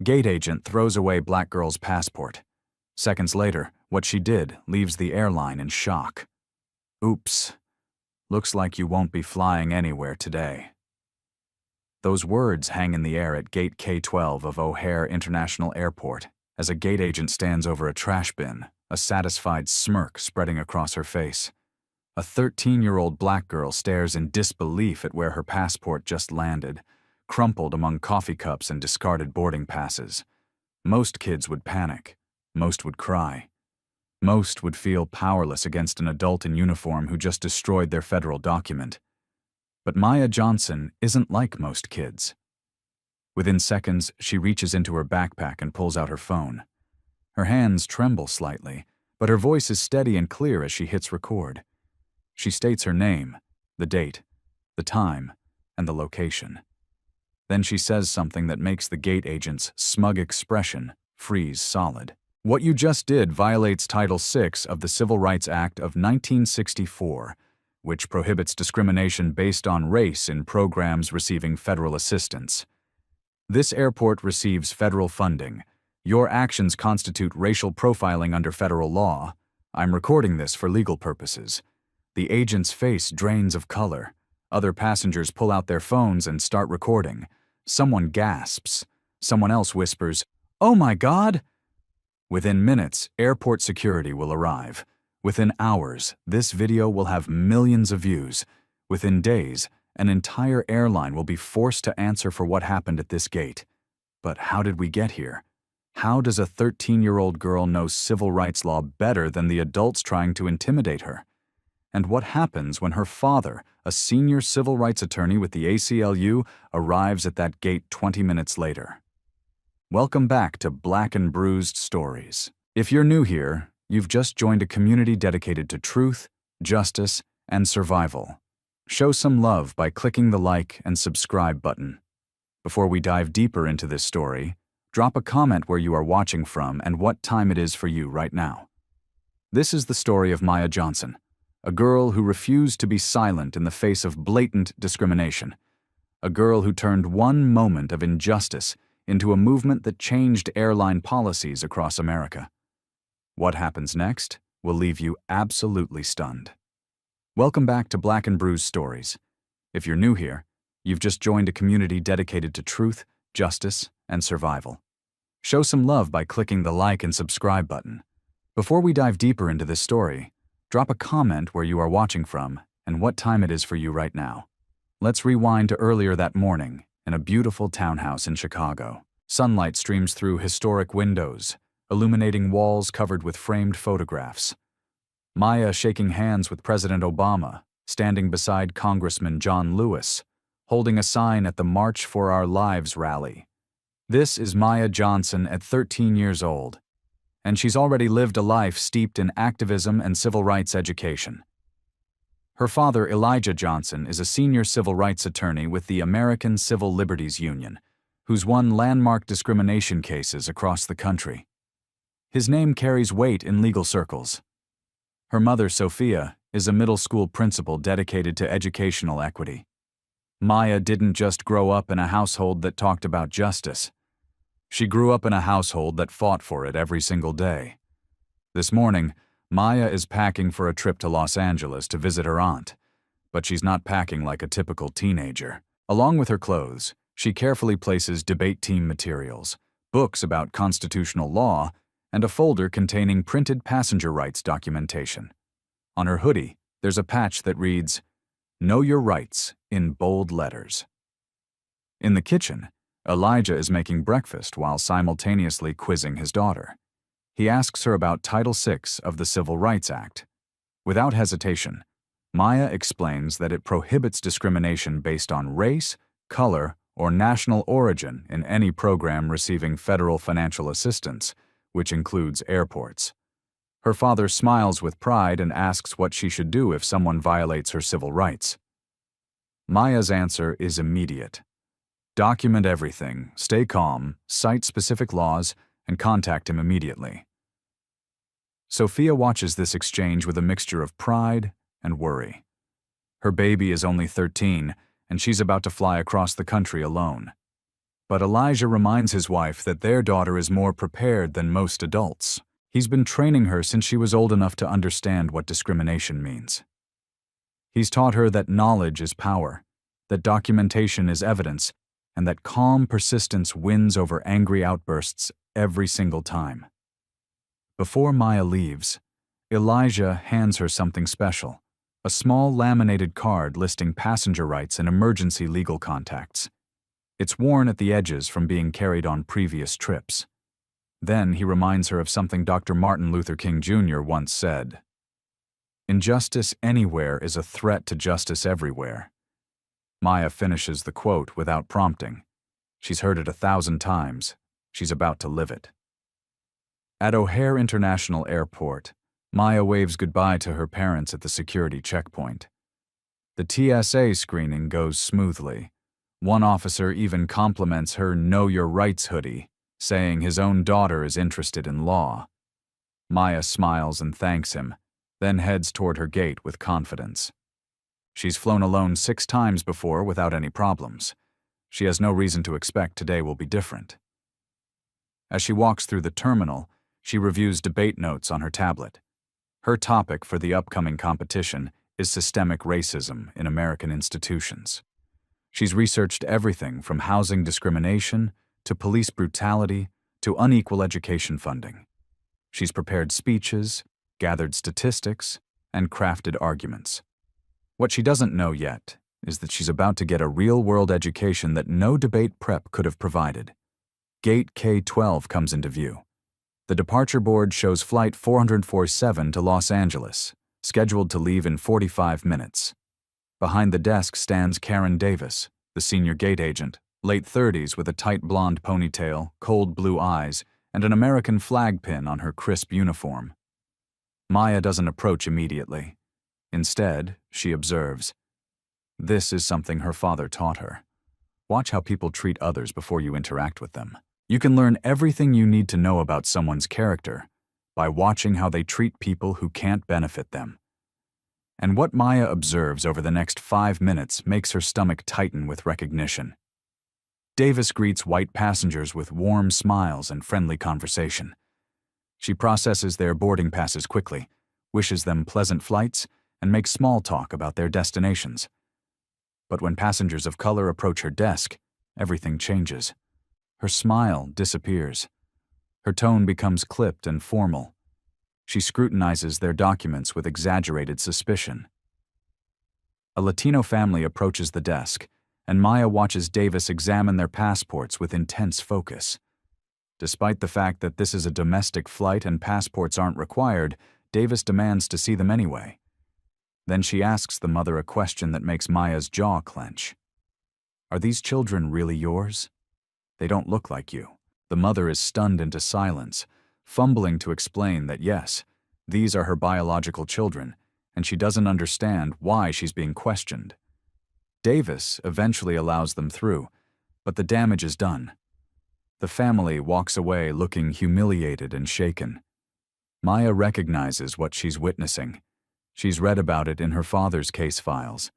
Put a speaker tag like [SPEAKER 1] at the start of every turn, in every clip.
[SPEAKER 1] Gate agent throws away black girl's passport. Seconds later, what she did leaves the airline in shock. Oops. Looks like you won't be flying anywhere today. Those words hang in the air at Gate K-12 of O'Hare International Airport as a gate agent stands over a trash bin, a satisfied smirk spreading across her face. A 13-year-old black girl stares in disbelief at where her passport just landed, crumpled among coffee cups and discarded boarding passes. Most kids would panic. Most would cry. Most would feel powerless against an adult in uniform who just destroyed their federal document. But Maya Johnson isn't like most kids. Within seconds, she reaches into her backpack and pulls out her phone. Her hands tremble slightly, but her voice is steady and clear as she hits record. She states her name, the date, the time, and the location. Then she says something that makes the gate agent's smug expression freeze solid. What you just did violates Title VI of the Civil Rights Act of 1964, which prohibits discrimination based on race in programs receiving federal assistance. This airport receives federal funding. Your actions constitute racial profiling under federal law. I'm recording this for legal purposes. The agent's face drains of color. Other passengers pull out their phones and start recording. Someone gasps. Someone else whispers, "Oh my God!" Within minutes, airport security will arrive. Within hours, this video will have millions of views. Within days, an entire airline will be forced to answer for what happened at this gate. But how did we get here? How does a 13-year-old girl know civil rights law better than the adults trying to intimidate her? And what happens when her father, a senior civil rights attorney with the ACLU, arrives at that gate 20 minutes later? Welcome back to Black and Bruised Stories. If you're new here, you've just joined a community dedicated to truth, justice, and survival. Show some love by clicking the like and subscribe button. Before we dive deeper into this story, drop a comment where you are watching from and what time it is for you right now. This is the story of Maya Johnson, a girl who refused to be silent in the face of blatant discrimination. A girl who turned one moment of injustice into a movement that changed airline policies across America. What happens next will leave you absolutely stunned. Welcome back to Black and Bruised Stories. If you're new here, you've just joined a community dedicated to truth, justice, and survival. Show some love by clicking the like and subscribe button. Before we dive deeper into this story, drop a comment where you are watching from and what time it is for you right now. Let's rewind to earlier that morning in a beautiful townhouse in Chicago. Sunlight streams through historic windows, illuminating walls covered with framed photographs. Maya shaking hands with President Obama, standing beside Congressman John Lewis, holding a sign at the March for Our Lives rally. This is Maya Johnson at 13 years old, and she's already lived a life steeped in activism and civil rights education. Her father, Elijah Johnson, is a senior civil rights attorney with the American Civil Liberties Union, who's won landmark discrimination cases across the country. His name carries weight in legal circles. Her mother, Sophia, is a middle school principal dedicated to educational equity. Maya didn't just grow up in a household that talked about justice. She grew up in a household that fought for it every single day. This morning, Maya is packing for a trip to Los Angeles to visit her aunt, but she's not packing like a typical teenager. Along with her clothes, she carefully places debate team materials, books about constitutional law, and a folder containing printed passenger rights documentation. On her hoodie, there's a patch that reads, "Know Your Rights," in bold letters. In the kitchen, Elijah is making breakfast while simultaneously quizzing his daughter. He asks her about Title VI of the Civil Rights Act. Without hesitation, Maya explains that it prohibits discrimination based on race, color, or national origin in any program receiving federal financial assistance, which includes airports. Her father smiles with pride and asks what she should do if someone violates her civil rights. Maya's answer is immediate. Document everything, stay calm, cite specific laws, and contact him immediately. Sophia watches this exchange with a mixture of pride and worry. Her baby is only 13, and she's about to fly across the country alone. But Elijah reminds his wife that their daughter is more prepared than most adults. He's been training her since she was old enough to understand what discrimination means. He's taught her that knowledge is power, that documentation is evidence, and that calm persistence wins over angry outbursts every single time. Before Maya leaves, Elijah hands her something special, a small laminated card listing passenger rights and emergency legal contacts. It's worn at the edges from being carried on previous trips. Then he reminds her of something Dr. Martin Luther King Jr. once said: "Injustice anywhere is a threat to justice everywhere." Maya finishes the quote without prompting. She's heard it 1,000 times. She's about to live it. At O'Hare International Airport, Maya waves goodbye to her parents at the security checkpoint. The TSA screening goes smoothly. One officer even compliments her "Know Your Rights" hoodie, saying his own daughter is interested in law. Maya smiles and thanks him, then heads toward her gate with confidence. She's flown alone 6 times before without any problems. She has no reason to expect today will be different. As she walks through the terminal, she reviews debate notes on her tablet. Her topic for the upcoming competition is systemic racism in American institutions. She's researched everything from housing discrimination to police brutality to unequal education funding. She's prepared speeches, gathered statistics, and crafted arguments. What she doesn't know yet is that she's about to get a real-world education that no debate prep could have provided. Gate K-12 comes into view. The departure board shows Flight 447 to Los Angeles, scheduled to leave in 45 minutes. Behind the desk stands Karen Davis, the senior gate agent, late 30s with a tight blonde ponytail, cold blue eyes, and an American flag pin on her crisp uniform. Maya doesn't approach immediately. Instead, she observes. This is something her father taught her. Watch how people treat others before you interact with them. You can learn everything you need to know about someone's character by watching how they treat people who can't benefit them. And what Maya observes over the next 5 minutes makes her stomach tighten with recognition. Davis greets white passengers with warm smiles and friendly conversation. She processes their boarding passes quickly, wishes them pleasant flights, and makes small talk about their destinations. But when passengers of color approach her desk, everything changes. Her smile disappears. Her tone becomes clipped and formal. She scrutinizes their documents with exaggerated suspicion. A Latino family approaches the desk, and Maya watches Davis examine their passports with intense focus. Despite the fact that this is a domestic flight and passports aren't required, Davis demands to see them anyway. Then she asks the mother a question that makes Maya's jaw clench. "Are these children really yours? They don't look like you." The mother is stunned into silence, fumbling to explain that yes, these are her biological children, and she doesn't understand why she's being questioned. Davis eventually allows them through, but the damage is done. The family walks away looking humiliated and shaken. Maya recognizes what she's witnessing. She's read about it in her father's case files.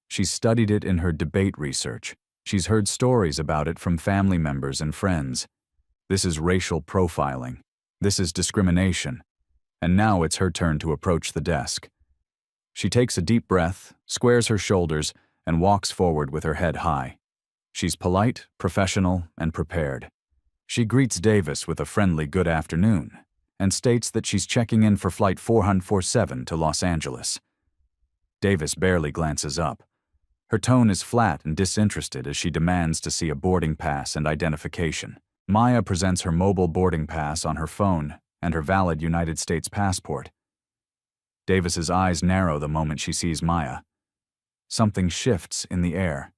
[SPEAKER 1] She's studied it in her debate research. She's heard stories about it from family members and friends. This is racial profiling. This is discrimination. And now it's her turn to approach the desk. She takes a deep breath, squares her shoulders, and walks forward with her head high. She's polite, professional, and prepared. She greets Davis with a friendly good afternoon and states that she's checking in for Flight 447 to Los Angeles. Davis barely glances up. Her tone is flat and disinterested as she demands to see a boarding pass and identification. Maya presents her mobile boarding pass on her phone and her valid United States passport. Davis's eyes narrow the moment she sees Maya. Something shifts in the air.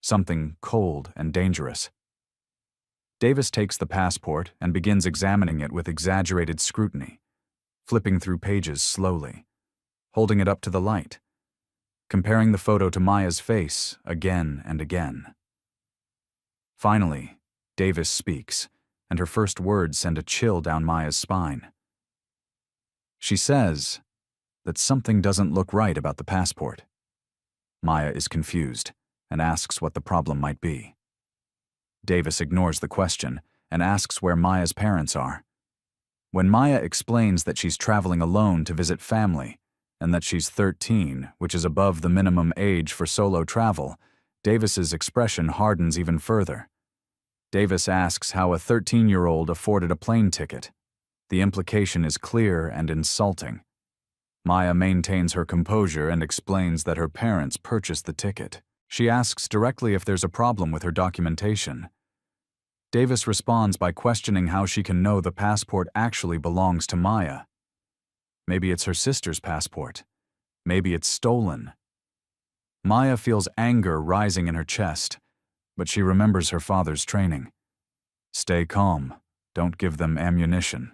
[SPEAKER 1] Something cold and dangerous. Davis takes the passport and begins examining it with exaggerated scrutiny, flipping through pages slowly, holding it up to the light, comparing the photo to Maya's face again and again. Finally, Davis speaks, and her first words send a chill down Maya's spine. She says that something doesn't look right about the passport. Maya is confused and asks what the problem might be. Davis ignores the question and asks where Maya's parents are. When Maya explains that she's traveling alone to visit family and that she's 13, which is above the minimum age for solo travel, Davis's expression hardens even further. Davis asks how a 13-year-old afforded a plane ticket. The implication is clear and insulting. Maya maintains her composure and explains that her parents purchased the ticket. She asks directly if there's a problem with her documentation. Davis responds by questioning how she can know the passport actually belongs to Maya. Maybe it's her sister's passport. Maybe it's stolen. Maya feels anger rising in her chest, but she remembers her father's training. Stay calm. Don't give them ammunition.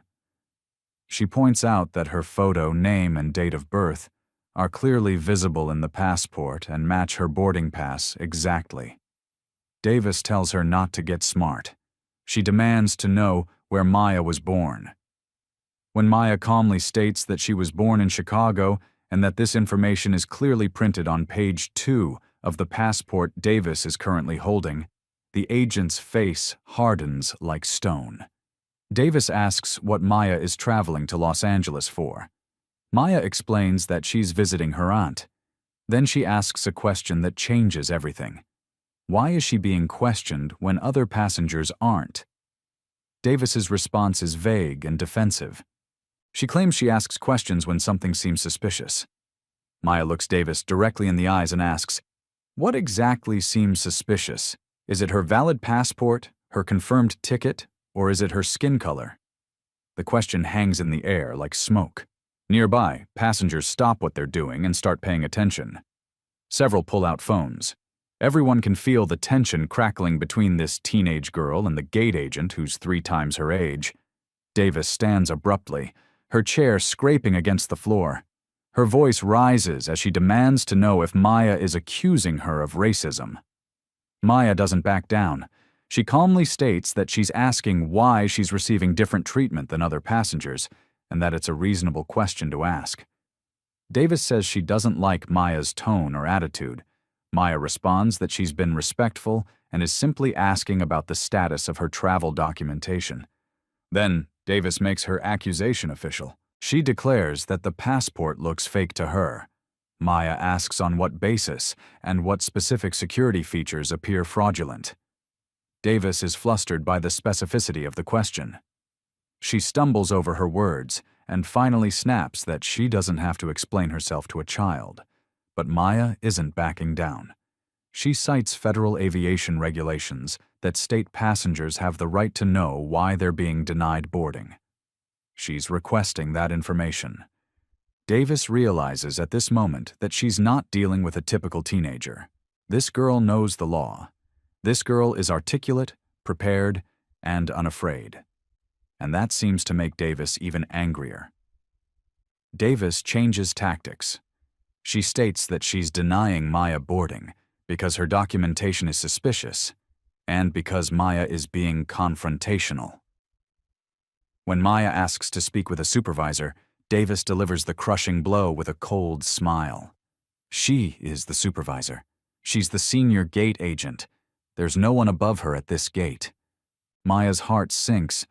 [SPEAKER 1] She points out that her photo, name, and date of birth are clearly visible in the passport and match her boarding pass exactly. Davis tells her not to get smart. She demands to know where Maya was born. When Maya calmly states that she was born in Chicago and that this information is clearly printed on page 2 of the passport Davis is currently holding, the agent's face hardens like stone. Davis asks what Maya is traveling to Los Angeles for. Maya explains that she's visiting her aunt. Then she asks a question that changes everything. Why is she being questioned when other passengers aren't? Davis's response is vague and defensive. She claims she asks questions when something seems suspicious. Maya looks Davis directly in the eyes and asks, "What exactly seems suspicious? Is it her valid passport, her confirmed ticket, or is it her skin color?" The question hangs in the air like smoke. Nearby, passengers stop what they're doing and start paying attention. Several pull out phones. Everyone can feel the tension crackling between this teenage girl and the gate agent who's 3 times her age. Davis stands abruptly, her chair scraping against the floor. Her voice rises as she demands to know if Maya is accusing her of racism. Maya doesn't back down. She calmly states that she's asking why she's receiving different treatment than other passengers, and that it's a reasonable question to ask. Davis says she doesn't like Maya's tone or attitude. Maya responds that she's been respectful and is simply asking about the status of her travel documentation. Then, Davis makes her accusation official. She declares that the passport looks fake to her. Maya asks on what basis and what specific security features appear fraudulent. Davis is flustered by the specificity of the question. She stumbles over her words and finally snaps that she doesn't have to explain herself to a child. But Maya isn't backing down. She cites federal aviation regulations that state passengers have the right to know why they're being denied boarding. She's requesting that information. Davis realizes at this moment that she's not dealing with a typical teenager. This girl knows the law. This girl is articulate, prepared, and unafraid. And that seems to make Davis even angrier. Davis changes tactics. She states that she's denying Maya boarding because her documentation is suspicious and because Maya is being confrontational. When Maya asks to speak with a supervisor, Davis delivers the crushing blow with a cold smile. She is the supervisor. She's the senior gate agent. There's no one above her at this gate. Maya's heart sinks,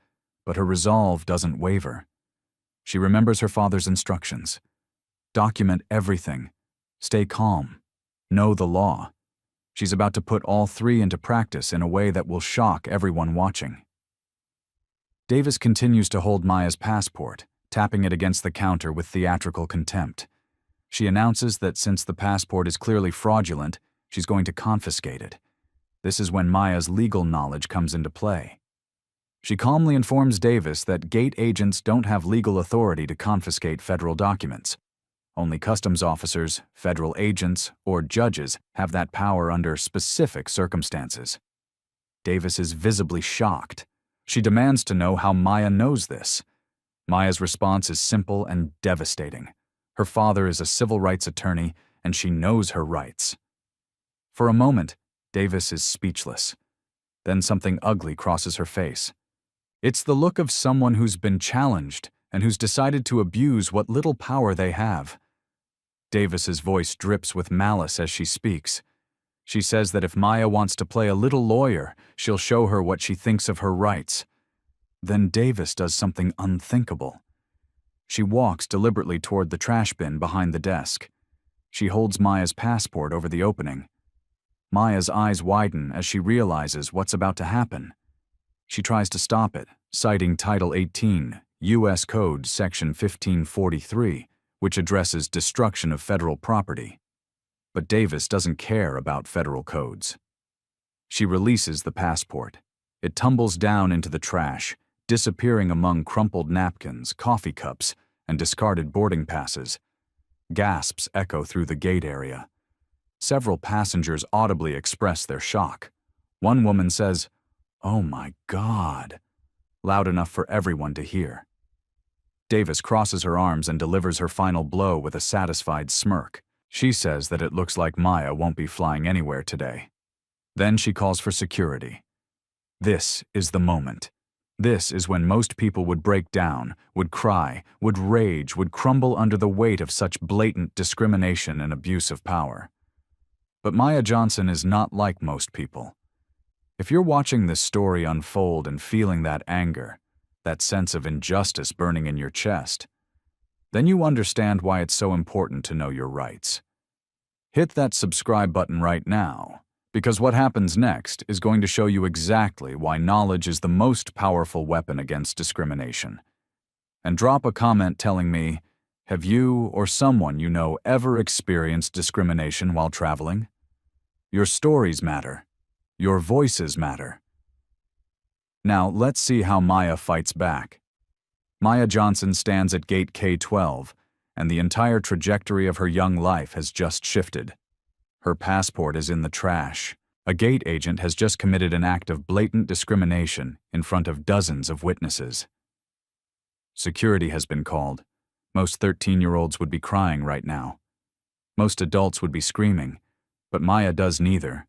[SPEAKER 1] but her resolve doesn't waver. She remembers her father's instructions. Document everything. Stay calm. Know the law. She's about to put all 3 into practice in a way that will shock everyone watching. Davis continues to hold Maya's passport, tapping it against the counter with theatrical contempt. She announces that since the passport is clearly fraudulent, she's going to confiscate it. This is when Maya's legal knowledge comes into play. She calmly informs Davis that gate agents don't have legal authority to confiscate federal documents. Only customs officers, federal agents, or judges have that power under specific circumstances. Davis is visibly shocked. She demands to know how Maya knows this. Maya's response is simple and devastating. Her father is a civil rights attorney, and she knows her rights. For a moment, Davis is speechless. Then something ugly crosses her face. It's the look of someone who's been challenged and who's decided to abuse what little power they have. Davis's voice drips with malice as she speaks. She says that if Maya wants to play a little lawyer, she'll show her what she thinks of her rights. Then Davis does something unthinkable. She walks deliberately toward the trash bin behind the desk. She holds Maya's passport over the opening. Maya's eyes widen as she realizes what's about to happen. She tries to stop it, citing Title 18, U.S. Code Section 1543, which addresses destruction of federal property. But Davis doesn't care about federal codes. She releases the passport. It tumbles down into the trash, disappearing among crumpled napkins, coffee cups, and discarded boarding passes. Gasps echo through the gate area. Several passengers audibly express their shock. One woman says, "Oh my God," loud enough for everyone to hear. Davis crosses her arms and delivers her final blow with a satisfied smirk. She says that it looks like Maya won't be flying anywhere today. Then she calls for security. This is the moment. This is when most people would break down, would cry, would rage, would crumble under the weight of such blatant discrimination and abuse of power. But Maya Johnson is not like most people. If you're watching this story unfold and feeling that anger, that sense of injustice burning in your chest, then you understand why it's so important to know your rights. Hit that subscribe button right now, because what happens next is going to show you exactly why knowledge is the most powerful weapon against discrimination. And drop a comment telling me, have you or someone you know ever experienced discrimination while traveling? Your stories matter. Your voices matter. Now let's see how Maya fights back. Maya Johnson stands at gate K-12, and the entire trajectory of her young life has just shifted. Her passport is in the trash. A gate agent has just committed an act of blatant discrimination in front of dozens of witnesses. Security has been called. Most 13-year-olds would be crying right now. Most adults would be screaming, but Maya does neither.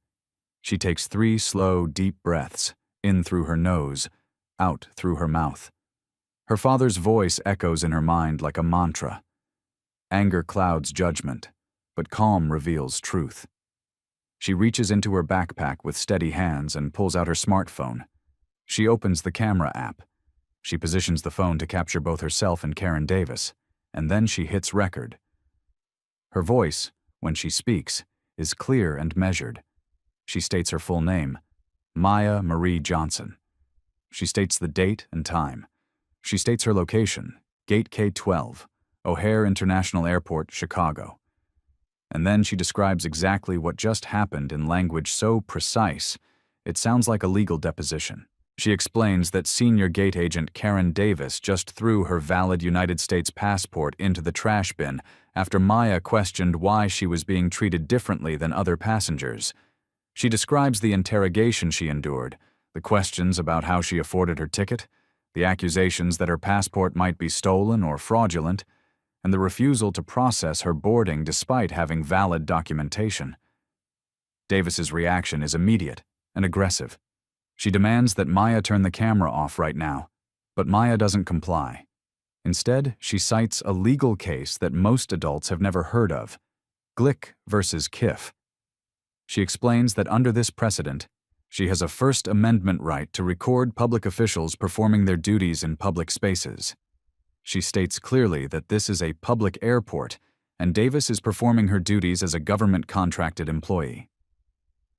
[SPEAKER 1] She takes 3 slow, deep breaths, in through her nose, out through her mouth. Her father's voice echoes in her mind like a mantra. Anger clouds judgment, but calm reveals truth. She reaches into her backpack with steady hands and pulls out her smartphone. She opens the camera app. She positions the phone to capture both herself and Karen Davis, and then she hits record. Her voice, when she speaks, is clear and measured. She states her full name, Maya Marie Johnson. She states the date and time. She states her location, Gate K-12, O'Hare International Airport, Chicago. And then she describes exactly what just happened in language so precise, it sounds like a legal deposition. She explains that senior gate agent Karen Davis just threw her valid United States passport into the trash bin after Maya questioned why she was being treated differently than other passengers. She describes the interrogation she endured, the questions about how she afforded her ticket, the accusations that her passport might be stolen or fraudulent, and the refusal to process her boarding despite having valid documentation. Davis's reaction is immediate and aggressive. She demands that Maya turn the camera off right now, but Maya doesn't comply. Instead, she cites a legal case that most adults have never heard of, Glick versus Kiff. She explains that under this precedent, she has a First Amendment right to record public officials performing their duties in public spaces. She states clearly that this is a public airport, and Davis is performing her duties as a government-contracted employee.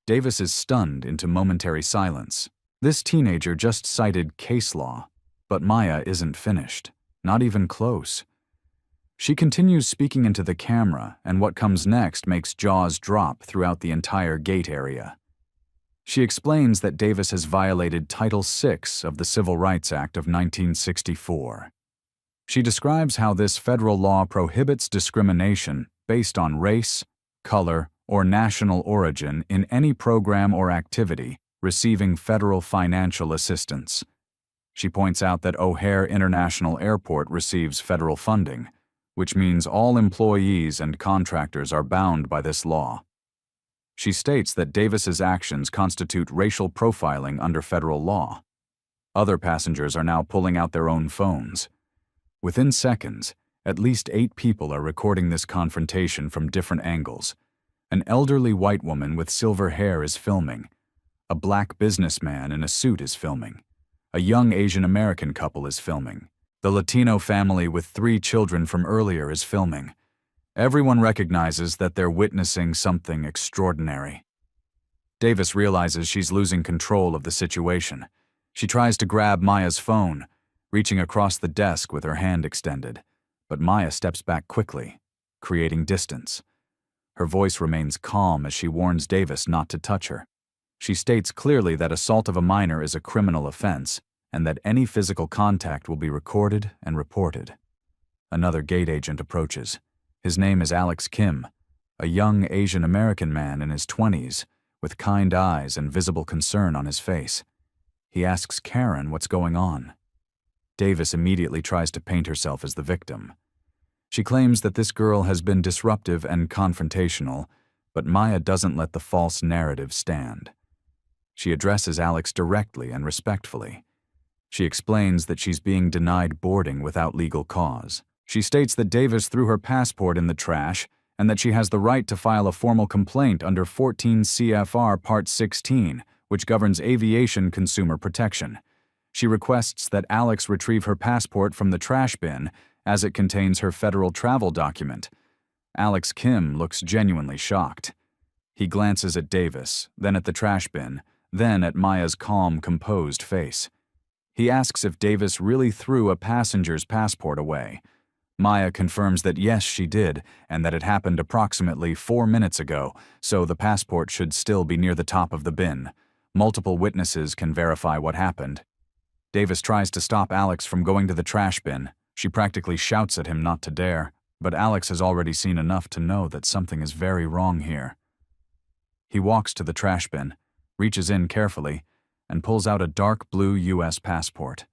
[SPEAKER 1] Davis is stunned into momentary silence. This teenager just cited case law, but Maya isn't finished, not even close. She continues speaking into the camera, and what comes next makes jaws drop throughout the entire gate area. She explains that Davis has violated Title VI of the Civil Rights Act of 1964. She describes how this federal law prohibits discrimination based on race, color, or national origin in any program or activity receiving federal financial assistance. She points out that O'Hare International Airport receives federal funding, which means all employees and contractors are bound by this law. She states that Davis's actions constitute racial profiling under federal law. Other passengers are now pulling out their own phones. Within seconds, at least 8 people are recording this confrontation from different angles. An elderly white woman with silver hair is filming. A black businessman in a suit is filming. A young Asian American couple is filming. The Latino family with 3 children from earlier is filming. Everyone recognizes that they're witnessing something extraordinary. Davis realizes she's losing control of the situation. She tries to grab Maya's phone, reaching across the desk with her hand extended. But Maya steps back quickly, creating distance. Her voice remains calm as she warns Davis not to touch her. She states clearly that assault of a minor is a criminal offense, and that any physical contact will be recorded and reported. Another gate agent approaches. His name is Alex Kim, a young Asian American man in his 20s, with kind eyes and visible concern on his face. He asks Karen what's going on. Davis immediately tries to paint herself as the victim. She claims that this girl has been disruptive and confrontational, but Maya doesn't let the false narrative stand. She addresses Alex directly and respectfully. She explains that she's being denied boarding without legal cause. She states that Davis threw her passport in the trash and that she has the right to file a formal complaint under 14 CFR Part 16, which governs aviation consumer protection. She requests that Alex retrieve her passport from the trash bin as it contains her federal travel document. Alex Kim looks genuinely shocked. He glances at Davis, then at the trash bin, then at Maya's calm, composed face. He asks if Davis really threw a passenger's passport away. Maya confirms that yes, she did, and that it happened approximately 4 minutes ago, so the passport should still be near the top of the bin. Multiple witnesses can verify what happened. Davis tries to stop Alex from going to the trash bin. She practically shouts at him not to dare, but Alex has already seen enough to know that something is very wrong here. He walks to the trash bin, reaches in carefully, and pulls out a dark blue U.S. passport.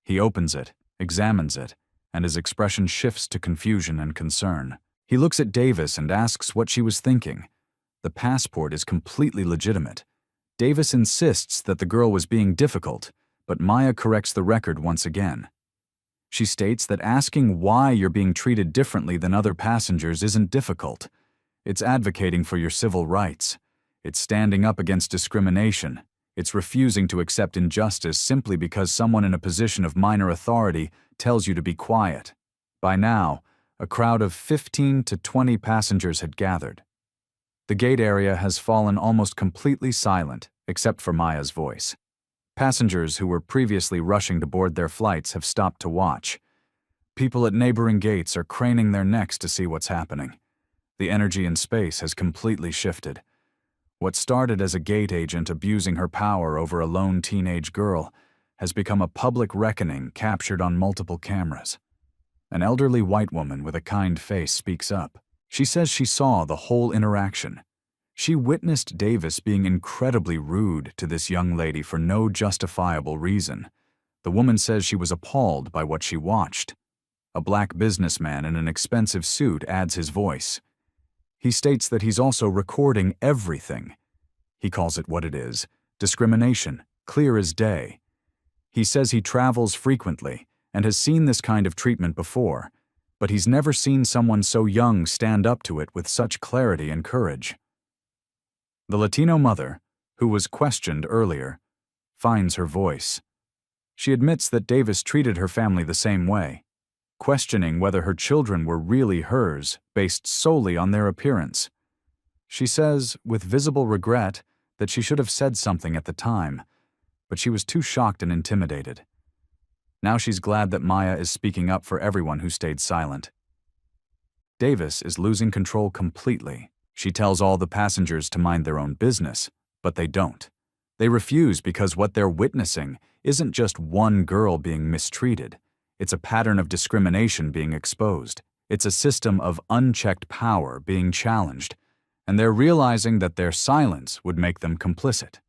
[SPEAKER 1] He opens it, examines it, and his expression shifts to confusion and concern. He looks at Davis and asks what she was thinking. The passport is completely legitimate. Davis insists that the girl was being difficult, but Maya corrects the record once again. She states that asking why you're being treated differently than other passengers isn't difficult. It's advocating for your civil rights. It's standing up against discrimination. It's refusing to accept injustice simply because someone in a position of minor authority tells you to be quiet. By now, a crowd of 15 to 20 passengers had gathered. The gate area has fallen almost completely silent, except for Maya's voice. Passengers who were previously rushing to board their flights have stopped to watch. People at neighboring gates are craning their necks to see what's happening. The energy in space has completely shifted. What started as a gate agent abusing her power over a lone teenage girl has become a public reckoning captured on multiple cameras. An elderly white woman with a kind face speaks up. She says she saw the whole interaction. She witnessed Davis being incredibly rude to this young lady for no justifiable reason. The woman says she was appalled by what she watched. A black businessman in an expensive suit adds his voice. He states that he's also recording everything. He calls it what it is, discrimination, clear as day. He says he travels frequently and has seen this kind of treatment before, but he's never seen someone so young stand up to it with such clarity and courage. The Latino mother, who was questioned earlier, finds her voice. She admits that Davis treated her family the same way, questioning whether her children were really hers based solely on their appearance. She says, with visible regret, that she should have said something at the time, but she was too shocked and intimidated. Now she's glad that Maya is speaking up for everyone who stayed silent. Davis is losing control completely. She tells all the passengers to mind their own business, but they don't. They refuse because what they're witnessing isn't just one girl being mistreated. It's a pattern of discrimination being exposed. It's a system of unchecked power being challenged, and they're realizing that their silence would make them complicit.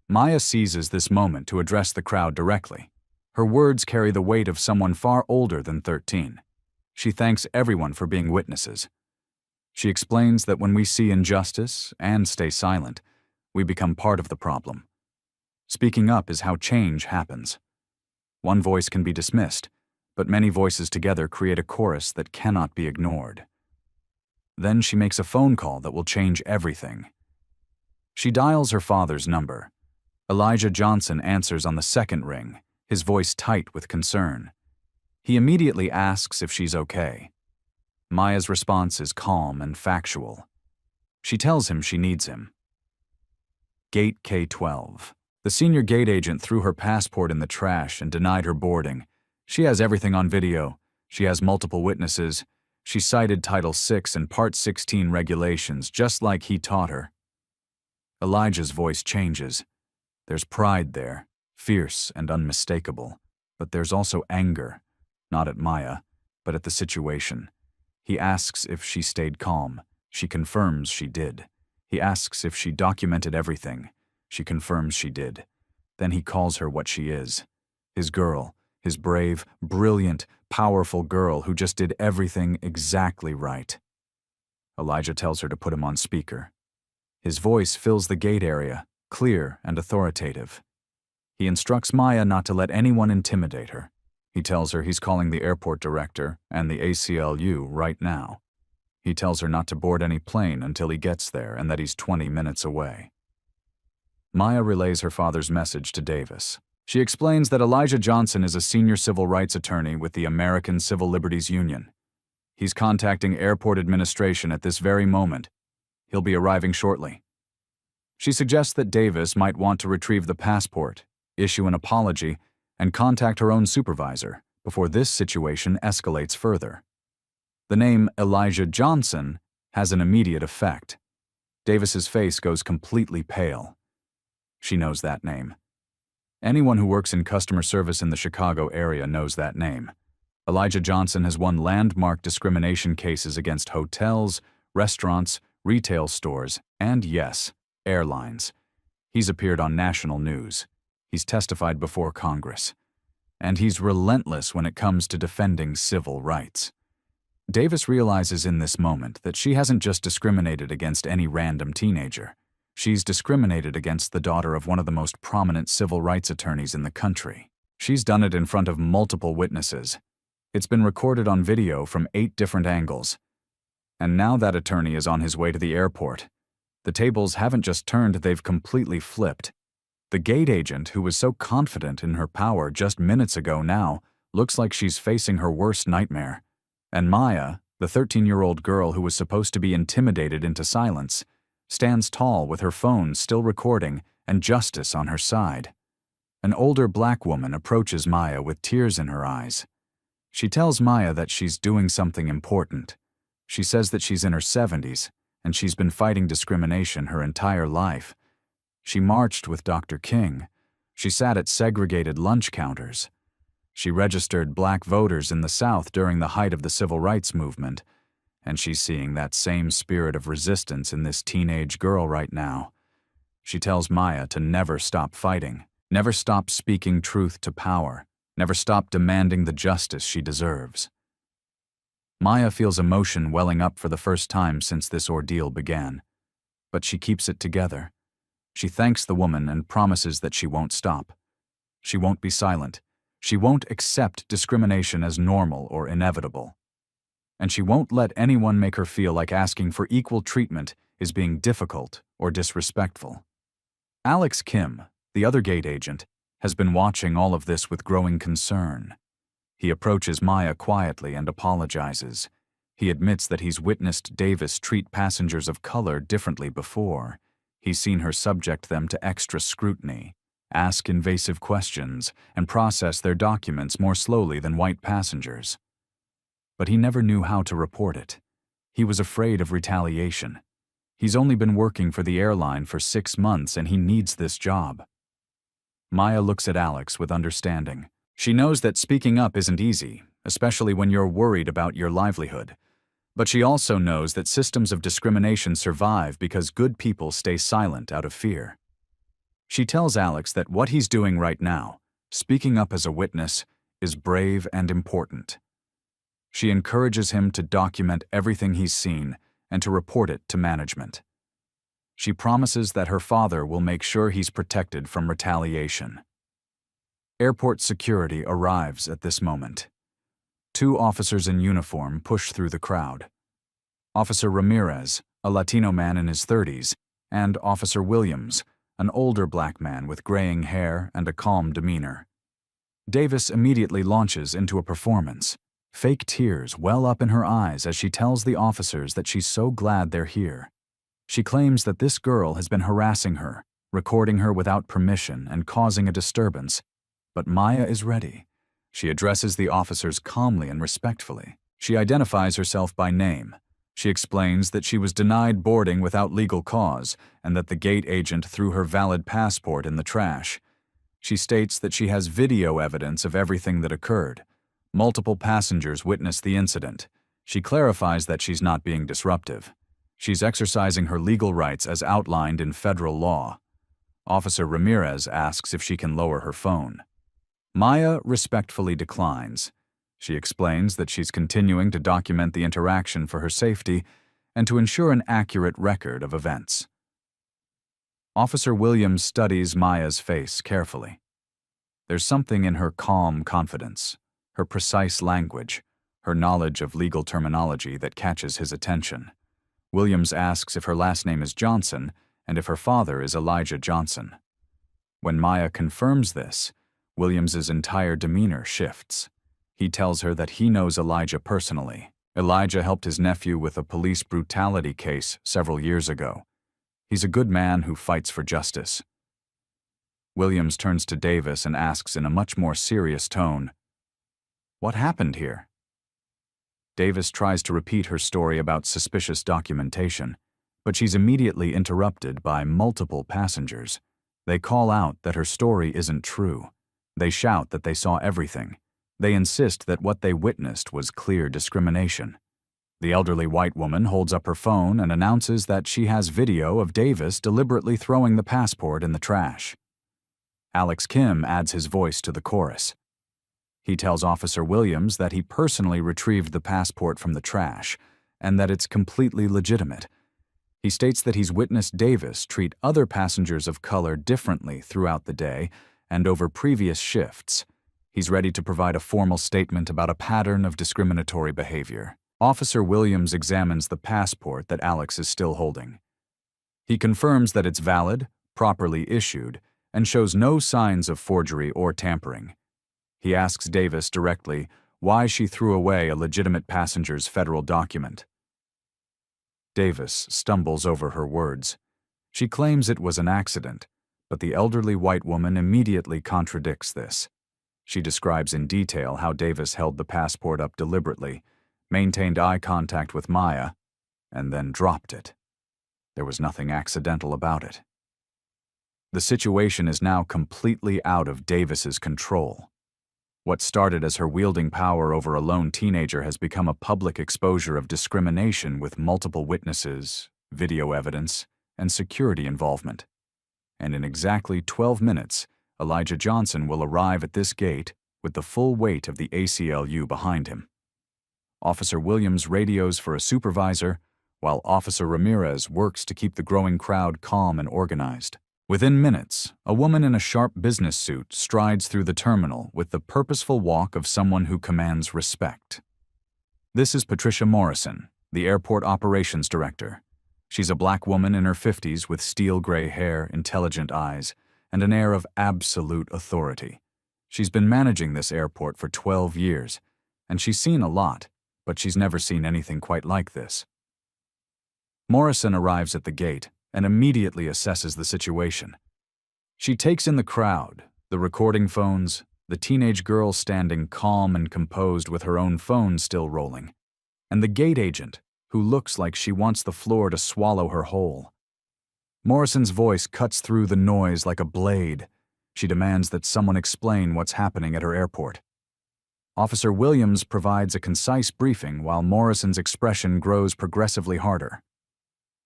[SPEAKER 1] Maya seizes this moment to address the crowd directly. Her words carry the weight of someone far older than 13. She thanks everyone for being witnesses. She explains that when we see injustice and stay silent, we become part of the problem. Speaking up is how change happens. One voice can be dismissed, but many voices together create a chorus that cannot be ignored. Then she makes a phone call that will change everything. She dials her father's number. Elijah Johnson answers on the second ring, his voice tight with concern. He immediately asks if she's okay. Maya's response is calm and factual. She tells him she needs him. Gate K-12. The senior gate agent threw her passport in the trash and denied her boarding. She has everything on video. She has multiple witnesses. She cited Title VI and Part 16 regulations, just like he taught her. Elijah's voice changes. There's pride there, fierce and unmistakable. But there's also anger, not at Maya, but at the situation. He asks if she stayed calm. She confirms she did. He asks if she documented everything. She confirms she did. Then he calls her what she is. His girl, his brave, brilliant, powerful girl who just did everything exactly right. Elijah tells her to put him on speaker. His voice fills the gate area, clear and authoritative. He instructs Maya not to let anyone intimidate her. He tells her he's calling the airport director and the ACLU right now. He tells her not to board any plane until he gets there and that he's 20 minutes away. Maya relays her father's message to Davis. She explains that Elijah Johnson is a senior civil rights attorney with the American Civil Liberties Union. He's contacting airport administration at this very moment. He'll be arriving shortly. She suggests that Davis might want to retrieve the passport, issue an apology, and contact her own supervisor before this situation escalates further. The name Elijah Johnson has an immediate effect. Davis's face goes completely pale. She knows that name. Anyone who works in customer service in the Chicago area knows that name. Elijah Johnson has won landmark discrimination cases against hotels, restaurants, retail stores, and yes, airlines. He's appeared on national news. He's testified before Congress. And he's relentless when it comes to defending civil rights. Davis realizes in this moment that she hasn't just discriminated against any random teenager. She's discriminated against the daughter of one of the most prominent civil rights attorneys in the country. She's done it in front of multiple witnesses. It's been recorded on video from 8 different angles. And now that attorney is on his way to the airport. The tables haven't just turned, they've completely flipped. The gate agent, who was so confident in her power just minutes ago now, looks like she's facing her worst nightmare. And Maya, the 13-year-old girl who was supposed to be intimidated into silence, stands tall with her phone still recording and justice on her side. An older black woman approaches Maya with tears in her eyes. She tells Maya that she's doing something important. She says that she's in her 70s, and she's been fighting discrimination her entire life. She marched with Dr. King. She sat at segregated lunch counters. She registered black voters in the South during the height of the civil rights movement, and she's seeing that same spirit of resistance in this teenage girl right now. She tells Maya to never stop fighting, never stop speaking truth to power, never stop demanding the justice she deserves. Maya feels emotion welling up for the first time since this ordeal began, but she keeps it together. She thanks the woman and promises that she won't stop. She won't be silent. She won't accept discrimination as normal or inevitable. And she won't let anyone make her feel like asking for equal treatment is being difficult or disrespectful. Alex Kim, the other gate agent, has been watching all of this with growing concern. He approaches Maya quietly and apologizes. He admits that he's witnessed Davis treat passengers of color differently before. He's seen her subject them to extra scrutiny, ask invasive questions, and process their documents more slowly than white passengers. But he never knew how to report it. He was afraid of retaliation. He's only been working for the airline for 6 months and he needs this job. Maya looks at Alex with understanding. She knows that speaking up isn't easy, especially when you're worried about your livelihood. But she also knows that systems of discrimination survive because good people stay silent out of fear. She tells Alex that what he's doing right now, speaking up as a witness, is brave and important. She encourages him to document everything he's seen and to report it to management. She promises that her father will make sure he's protected from retaliation. Airport security arrives at this moment. 2 officers in uniform push through the crowd. Officer Ramirez, a Latino man in his 30s, and Officer Williams, an older black man with graying hair and a calm demeanor. Davis immediately launches into a performance. Fake tears well up in her eyes as she tells the officers that she's so glad they're here. She claims that this girl has been harassing her, recording her without permission and causing a disturbance. But Maya is ready. She addresses the officers calmly and respectfully. She identifies herself by name. She explains that she was denied boarding without legal cause and that the gate agent threw her valid passport in the trash. She states that she has video evidence of everything that occurred. Multiple passengers witnessed the incident. She clarifies that she's not being disruptive. She's exercising her legal rights as outlined in federal law. Officer Ramirez asks if she can lower her phone. Maya respectfully declines. She explains that she's continuing to document the interaction for her safety and to ensure an accurate record of events. Officer Williams studies Maya's face carefully. There's something in her calm confidence, her precise language, her knowledge of legal terminology that catches his attention. Williams asks if her last name is Johnson and if her father is Elijah Johnson. When Maya confirms this, Williams's entire demeanor shifts. He tells her that he knows Elijah personally. Elijah helped his nephew with a police brutality case several years ago. He's a good man who fights for justice. Williams turns to Davis and asks in a much more serious tone, "What happened here?" Davis tries to repeat her story about suspicious documentation, but she's immediately interrupted by multiple passengers. They call out that her story isn't true. They shout that they saw everything. They insist that what they witnessed was clear discrimination. The elderly white woman holds up her phone and announces that she has video of Davis deliberately throwing the passport in the trash. Alex Kim adds his voice to the chorus. He tells Officer Williams that he personally retrieved the passport from the trash and that it's completely legitimate. He states that he's witnessed Davis treat other passengers of color differently throughout the day and over previous shifts. He's ready to provide a formal statement about a pattern of discriminatory behavior. Officer Williams examines the passport that Alex is still holding. He confirms that it's valid, properly issued, and shows no signs of forgery or tampering. He asks Davis directly why she threw away a legitimate passenger's federal document. Davis stumbles over her words. She claims it was an accident, but the elderly white woman immediately contradicts this. She describes in detail how Davis held the passport up deliberately, maintained eye contact with Maya, and then dropped it. There was nothing accidental about it. The situation is now completely out of Davis's control. What started as her wielding power over a lone teenager has become a public exposure of discrimination with multiple witnesses, video evidence, and security involvement. And in exactly 12 minutes, Elijah Johnson will arrive at this gate with the full weight of the ACLU behind him. Officer Williams radios for a supervisor, while Officer Ramirez works to keep the growing crowd calm and organized. Within minutes, a woman in a sharp business suit strides through the terminal with the purposeful walk of someone who commands respect. This is Patricia Morrison, the airport operations director. She's a black woman in her 50s with steel gray hair, intelligent eyes, and an air of absolute authority. She's been managing this airport for 12 years, and she's seen a lot, but she's never seen anything quite like this. Morrison arrives at the gate and immediately assesses the situation. She takes in the crowd, the recording phones, the teenage girl standing calm and composed with her own phone still rolling, and the gate agent, who looks like she wants the floor to swallow her whole. Morrison's voice cuts through the noise like a blade. She demands that someone explain what's happening at her airport. Officer Williams provides a concise briefing while Morrison's expression grows progressively harder.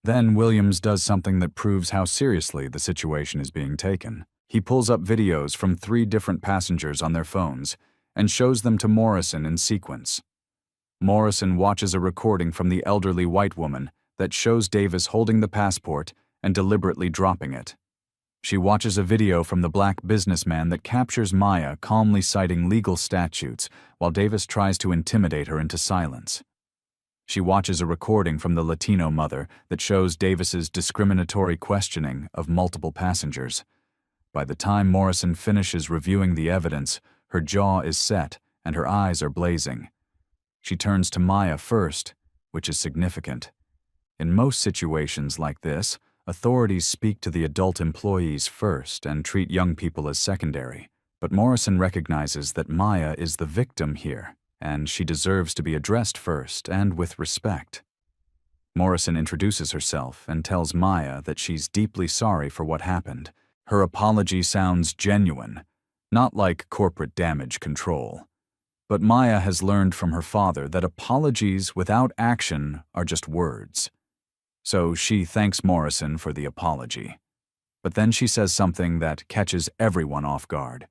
[SPEAKER 1] Then Williams does something that proves how seriously the situation is being taken. He pulls up videos from 3 different passengers on their phones and shows them to Morrison in sequence. Morrison watches a recording from the elderly white woman that shows Davis holding the passport and deliberately dropping it. She watches a video from the black businessman that captures Maya calmly citing legal statutes while Davis tries to intimidate her into silence. She watches a recording from the Latino mother that shows Davis's discriminatory questioning of multiple passengers. By the time Morrison finishes reviewing the evidence, her jaw is set and her eyes are blazing. She turns to Maya first, which is significant. In most situations like this, authorities speak to the adult employees first and treat young people as secondary. But Morrison recognizes that Maya is the victim here, and she deserves to be addressed first and with respect. Morrison introduces herself and tells Maya that she's deeply sorry for what happened. Her apology sounds genuine, not like corporate damage control. But Maya has learned from her father that apologies without action are just words. So she thanks Morrison for the apology. But then she says something that catches everyone off guard.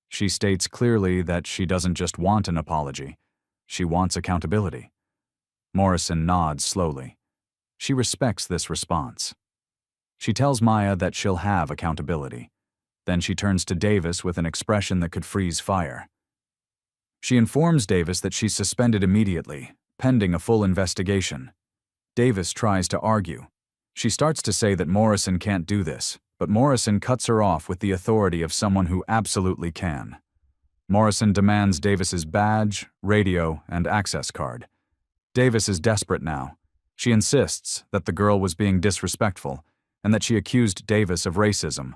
[SPEAKER 1] She states clearly that she doesn't just want an apology, she wants accountability. Morrison nods slowly. She respects this response. She tells Maya that she'll have accountability. Then she turns to Davis with an expression that could freeze fire. She informs Davis that she's suspended immediately, pending a full investigation. Davis tries to argue. She starts to say that Morrison can't do this, but Morrison cuts her off with the authority of someone who absolutely can. Morrison demands Davis's badge, radio, and access card. Davis is desperate now. She insists that the girl was being disrespectful and that she accused Davis of racism.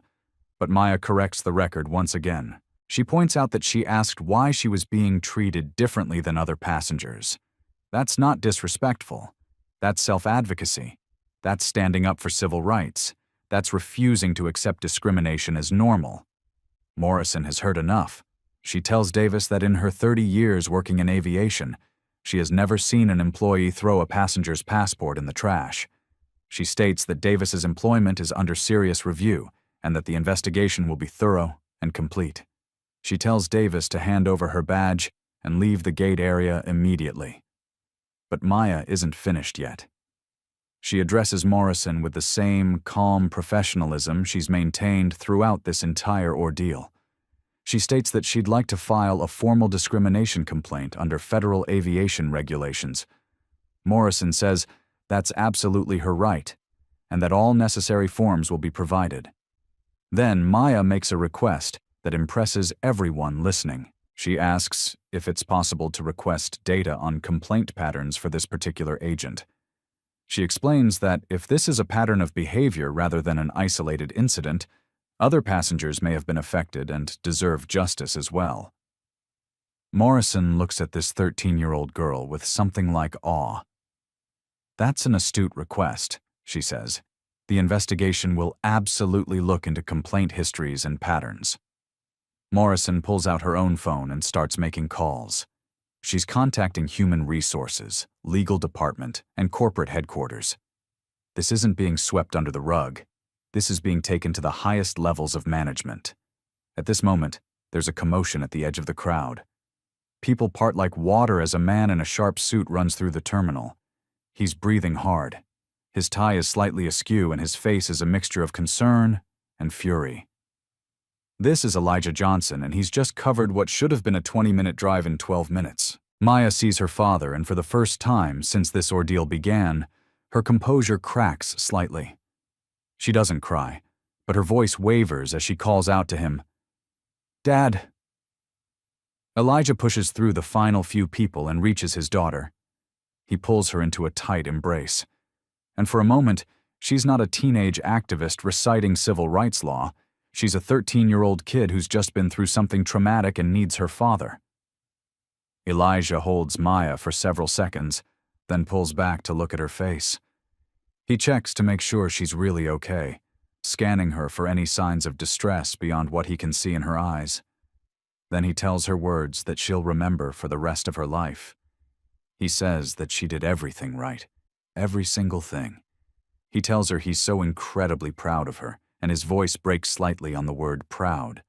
[SPEAKER 1] But Maya corrects the record once again. She points out that she asked why she was being treated differently than other passengers. That's not disrespectful. That's self-advocacy. That's standing up for civil rights. That's refusing to accept discrimination as normal. Morrison has heard enough. She tells Davis that in her 30 years working in aviation, she has never seen an employee throw a passenger's passport in the trash. She states that Davis's employment is under serious review and that the investigation will be thorough and complete. She tells Davis to hand over her badge and leave the gate area immediately. But Maya isn't finished yet. She addresses Morrison with the same calm professionalism she's maintained throughout this entire ordeal. She states that she'd like to file a formal discrimination complaint under federal aviation regulations. Morrison says that's absolutely her right, and that all necessary forms will be provided. Then Maya makes a request that impresses everyone listening. She asks if it's possible to request data on complaint patterns for this particular agent. She explains that if this is a pattern of behavior rather than an isolated incident, other passengers may have been affected and deserve justice as well. Morrison looks at this 13-year-old girl with something like awe. That's an astute request, she says. The investigation will absolutely look into complaint histories and patterns. Morrison pulls out her own phone and starts making calls. She's contacting human resources, legal department, and corporate headquarters. This isn't being swept under the rug. This is being taken to the highest levels of management. At this moment, there's a commotion at the edge of the crowd. People part like water as a man in a sharp suit runs through the terminal. He's breathing hard. His tie is slightly askew and his face is a mixture of concern and fury. This is Elijah Johnson, and he's just covered what should have been a 20-minute drive in 12 minutes. Maya sees her father, and for the first time since this ordeal began, her composure cracks slightly. She doesn't cry, but her voice wavers as she calls out to him, "Dad." Elijah pushes through the final few people and reaches his daughter. He pulls her into a tight embrace. And for a moment, she's not a teenage activist reciting civil rights law. She's a 13-year-old kid who's just been through something traumatic and needs her father. Elijah holds Maya for several seconds, then pulls back to look at her face. He checks to make sure she's really okay, scanning her for any signs of distress beyond what he can see in her eyes. Then he tells her words that she'll remember for the rest of her life. He says that she did everything right, every single thing. He tells her he's so incredibly proud of her, and his voice breaks slightly on the word proud.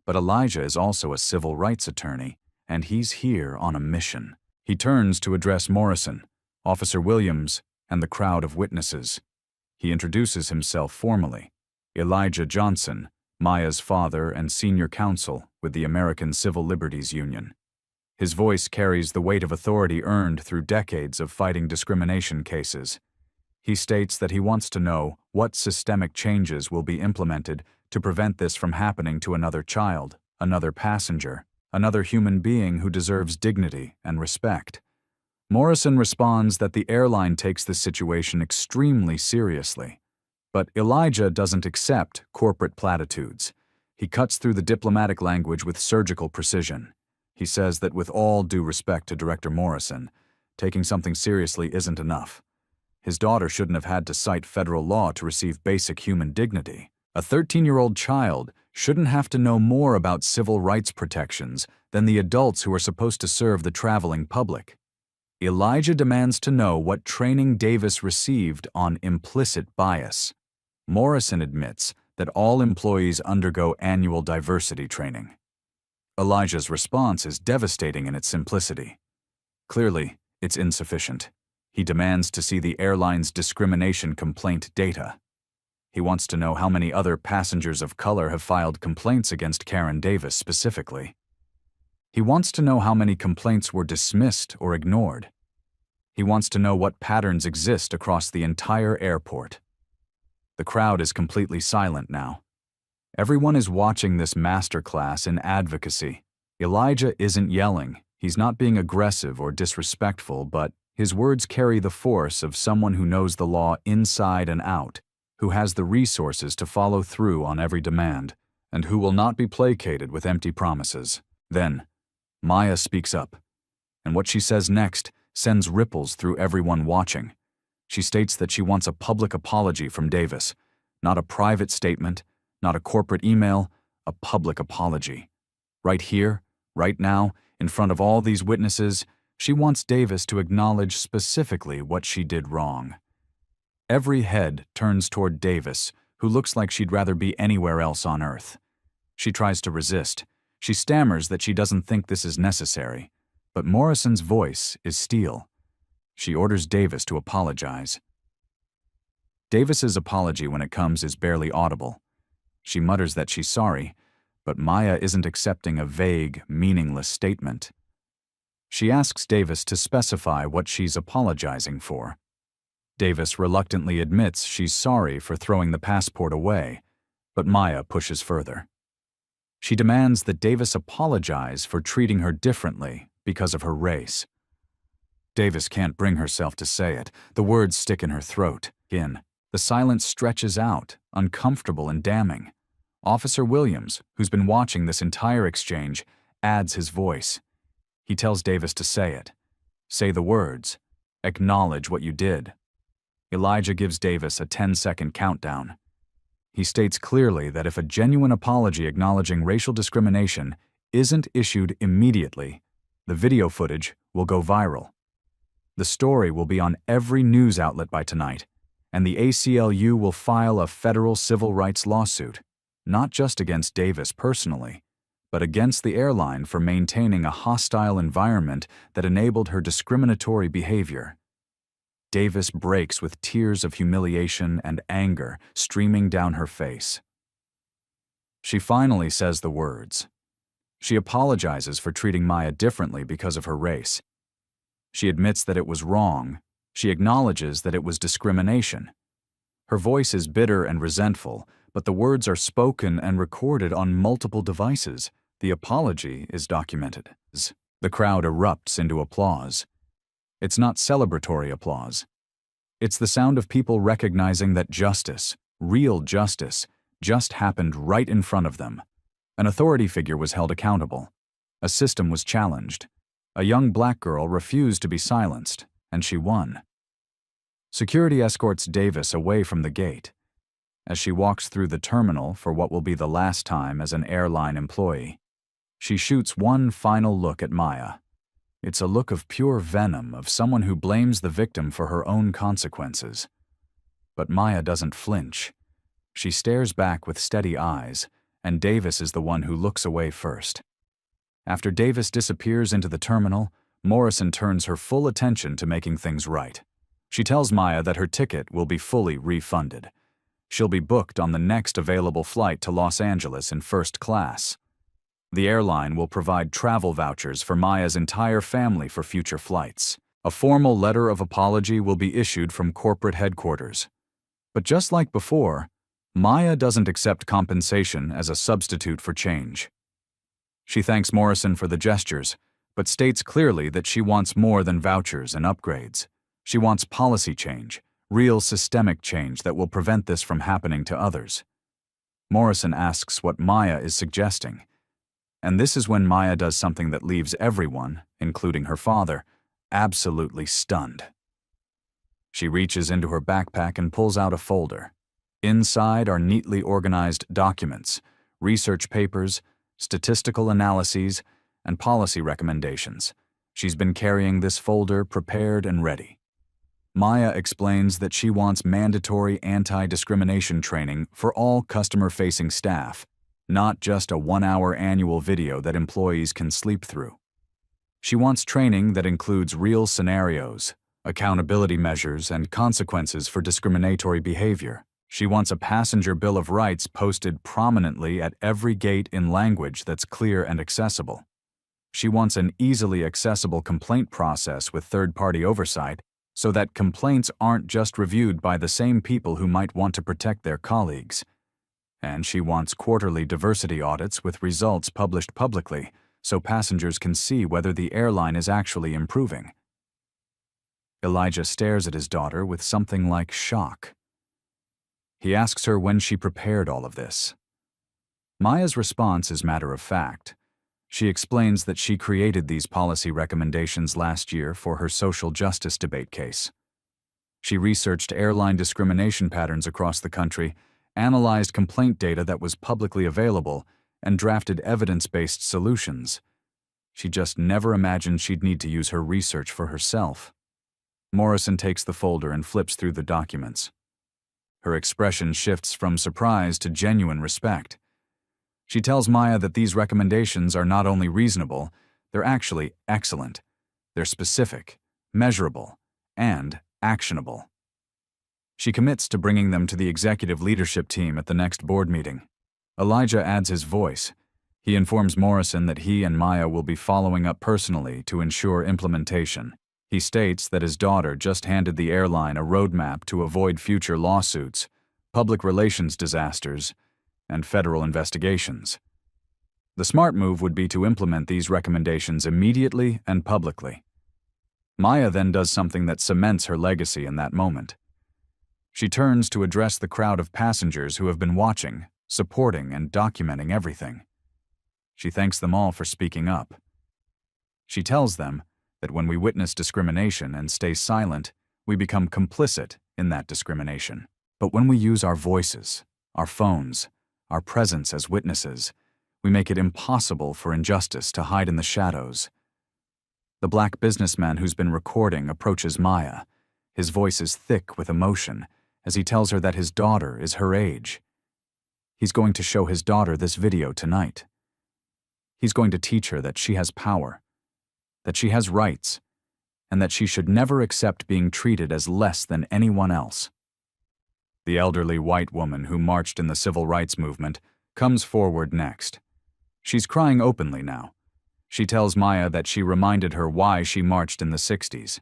[SPEAKER 1] But Elijah is also a civil rights attorney, and he's here on a mission. He turns to address Morrison, Officer Williams, and the crowd of witnesses. He introduces himself formally, Elijah Johnson, Maya's father and senior counsel with the American Civil Liberties Union. His voice carries the weight of authority earned through decades of fighting discrimination cases. He states that he wants to know what systemic changes will be implemented to prevent this from happening to another child, another passenger, another human being who deserves dignity and respect. Morrison responds that the airline takes this situation extremely seriously. But Elijah doesn't accept corporate platitudes. He cuts through the diplomatic language with surgical precision. He says that with all due respect to Director Morrison, taking something seriously isn't enough. His daughter shouldn't have had to cite federal law to receive basic human dignity. A 13-year-old child shouldn't have to know more about civil rights protections than the adults who are supposed to serve the traveling public. Elijah demands to know what training Davis received on implicit bias. Morrison admits that all employees undergo annual diversity training. Elijah's response is devastating in its simplicity. Clearly, it's insufficient. He demands to see the airline's discrimination complaint data. He wants to know how many other passengers of color have filed complaints against Karen Davis specifically. He wants to know how many complaints were dismissed or ignored. He wants to know what patterns exist across the entire airport. The crowd is completely silent now. Everyone is watching this masterclass in advocacy. Elijah isn't yelling. He's not being aggressive or disrespectful, but his words carry the force of someone who knows the law inside and out, who has the resources to follow through on every demand, and who will not be placated with empty promises. Then, Maya speaks up, and what she says next sends ripples through everyone watching. She states that she wants a public apology from Davis, not a private statement, not a corporate email, a public apology. Right here, right now, in front of all these witnesses, she wants Davis to acknowledge specifically what she did wrong. Every head turns toward Davis, who looks like she'd rather be anywhere else on Earth. She tries to resist. She stammers that she doesn't think this is necessary, but Morrison's voice is steel. She orders Davis to apologize. Davis's apology when it comes is barely audible. She mutters that she's sorry, but Maya isn't accepting a vague, meaningless statement. She asks Davis to specify what she's apologizing for. Davis reluctantly admits she's sorry for throwing the passport away, but Maya pushes further. She demands that Davis apologize for treating her differently because of her race. Davis can't bring herself to say it. The words stick in her throat. The silence stretches out, uncomfortable and damning. Officer Williams, who's been watching this entire exchange, adds his voice. He tells Davis to say it. Say the words. Acknowledge what you did. Elijah gives Davis a 10-second countdown. He states clearly that if a genuine apology acknowledging racial discrimination isn't issued immediately, the video footage will go viral. The story will be on every news outlet by tonight, and the ACLU will file a federal civil rights lawsuit, not just against Davis personally, but against the airline for maintaining a hostile environment that enabled her discriminatory behavior. Davis breaks with tears of humiliation and anger streaming down her face. She finally says the words. She apologizes for treating Maya differently because of her race. She admits that it was wrong. She acknowledges that it was discrimination. Her voice is bitter and resentful, but the words are spoken and recorded on multiple devices. The apology is documented. The crowd erupts into applause. It's not celebratory applause. It's the sound of people recognizing that justice, real justice, just happened right in front of them. An authority figure was held accountable. A system was challenged. A young black girl refused to be silenced, and she won. Security escorts Davis away from the gate. As she walks through the terminal for what will be the last time as an airline employee, she shoots one final look at Maya. It's a look of pure venom of someone who blames the victim for her own consequences. But Maya doesn't flinch. She stares back with steady eyes, and Davis is the one who looks away first. After Davis disappears into the terminal, Morrison turns her full attention to making things right. She tells Maya that her ticket will be fully refunded. She'll be booked on the next available flight to Los Angeles in first class. The airline will provide travel vouchers for Maya's entire family for future flights. A formal letter of apology will be issued from corporate headquarters. But just like before, Maya doesn't accept compensation as a substitute for change. She thanks Morrison for the gestures, but states clearly that she wants more than vouchers and upgrades. She wants policy change, real systemic change that will prevent this from happening to others. Morrison asks what Maya is suggesting. And this is when Maya does something that leaves everyone, including her father, absolutely stunned. She reaches into her backpack and pulls out a folder. Inside are neatly organized documents, research papers, statistical analyses, and policy recommendations. She's been carrying this folder prepared and ready. Maya explains that she wants mandatory anti-discrimination training for all customer-facing staff, not just a 1-hour annual video that employees can sleep through. She wants training that includes real scenarios, accountability measures, and consequences for discriminatory behavior. She wants a passenger bill of rights posted prominently at every gate in language that's clear and accessible. She wants an easily accessible complaint process with third-party oversight so that complaints aren't just reviewed by the same people who might want to protect their colleagues. And she wants quarterly diversity audits with results published publicly so passengers can see whether the airline is actually improving. Elijah stares at his daughter with something like shock. He asks her when she prepared all of this. Maya's response is matter of fact. She explains that she created these policy recommendations last year for her social justice debate case. She researched airline discrimination patterns across the country, analyzed complaint data that was publicly available, and drafted evidence-based solutions. She just never imagined she'd need to use her research for herself. Morrison takes the folder and flips through the documents. Her expression shifts from surprise to genuine respect. She tells Maya that these recommendations are not only reasonable, they're actually excellent. They're specific, measurable, and actionable. She commits to bringing them to the executive leadership team at the next board meeting. Elijah adds his voice. He informs Morrison that he and Maya will be following up personally to ensure implementation. He states that his daughter just handed the airline a roadmap to avoid future lawsuits, public relations disasters, and federal investigations. The smart move would be to implement these recommendations immediately and publicly. Maya then does something that cements her legacy in that moment. She turns to address the crowd of passengers who have been watching, supporting, and documenting everything. She thanks them all for speaking up. She tells them that when we witness discrimination and stay silent, we become complicit in that discrimination. But when we use our voices, our phones, our presence as witnesses, we make it impossible for injustice to hide in the shadows. The black businessman who's been recording approaches Maya. His voice is thick with emotion as he tells her that his daughter is her age. He's going to show his daughter this video tonight. He's going to teach her that she has power, that she has rights, and that she should never accept being treated as less than anyone else. The elderly white woman who marched in the civil rights movement comes forward next. She's crying openly now. She tells Maya that she reminded her why she marched in the 60s.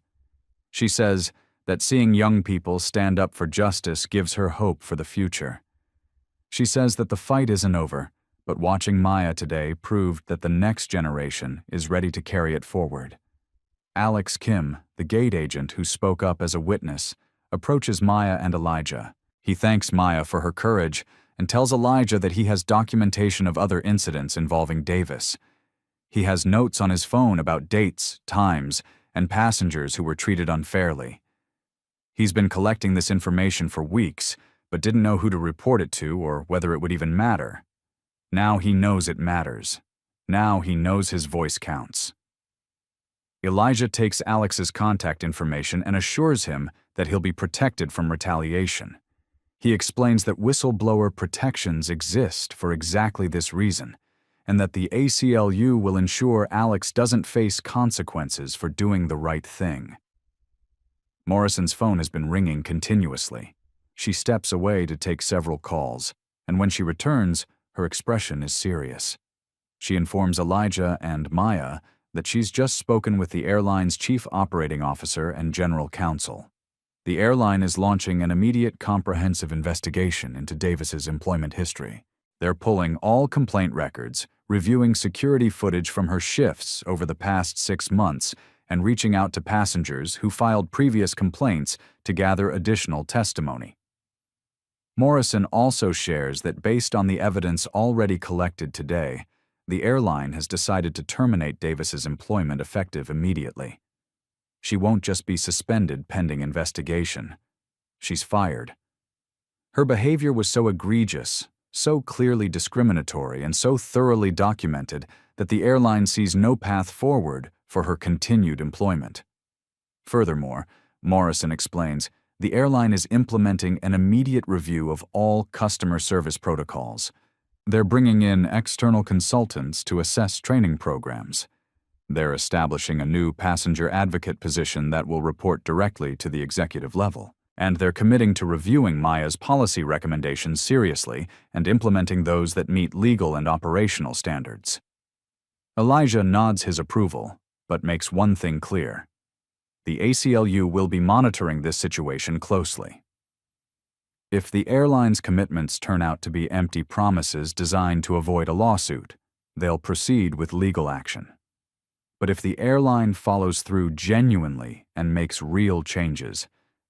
[SPEAKER 1] She says that seeing young people stand up for justice gives her hope for the future. She says that the fight isn't over, but watching Maya today proved that the next generation is ready to carry it forward. Alex Kim, the gate agent who spoke up as a witness, approaches Maya and Elijah. He thanks Maya for her courage and tells Elijah that he has documentation of other incidents involving Davis. He has notes on his phone about dates, times, and passengers who were treated unfairly. He's been collecting this information for weeks, but didn't know who to report it to or whether it would even matter. Now he knows it matters. Now he knows his voice counts. Elijah takes Alex's contact information and assures him that he'll be protected from retaliation. He explains that whistleblower protections exist for exactly this reason, and that the ACLU will ensure Alex doesn't face consequences for doing the right thing. Morrison's phone has been ringing continuously. She steps away to take several calls, and when she returns, her expression is serious. She informs Elijah and Maya that she's just spoken with the airline's chief operating officer and general counsel. The airline is launching an immediate comprehensive investigation into Davis's employment history. They're pulling all complaint records, reviewing security footage from her shifts over the past 6 months, and reaching out to passengers who filed previous complaints to gather additional testimony. Morrison also shares that based on the evidence already collected today, the airline has decided to terminate Davis's employment effective immediately. She won't just be suspended pending investigation. She's fired. Her behavior was so egregious, so clearly discriminatory, and so thoroughly documented that the airline sees no path forward for her continued employment. Furthermore, Morrison explains, the airline is implementing an immediate review of all customer service protocols. They're bringing in external consultants to assess training programs. They're establishing a new passenger advocate position that will report directly to the executive level. And they're committing to reviewing Maya's policy recommendations seriously and implementing those that meet legal and operational standards. Elijah nods his approval, but makes one thing clear. The ACLU will be monitoring this situation closely. If the airline's commitments turn out to be empty promises designed to avoid a lawsuit, they'll proceed with legal action. But if the airline follows through genuinely and makes real changes,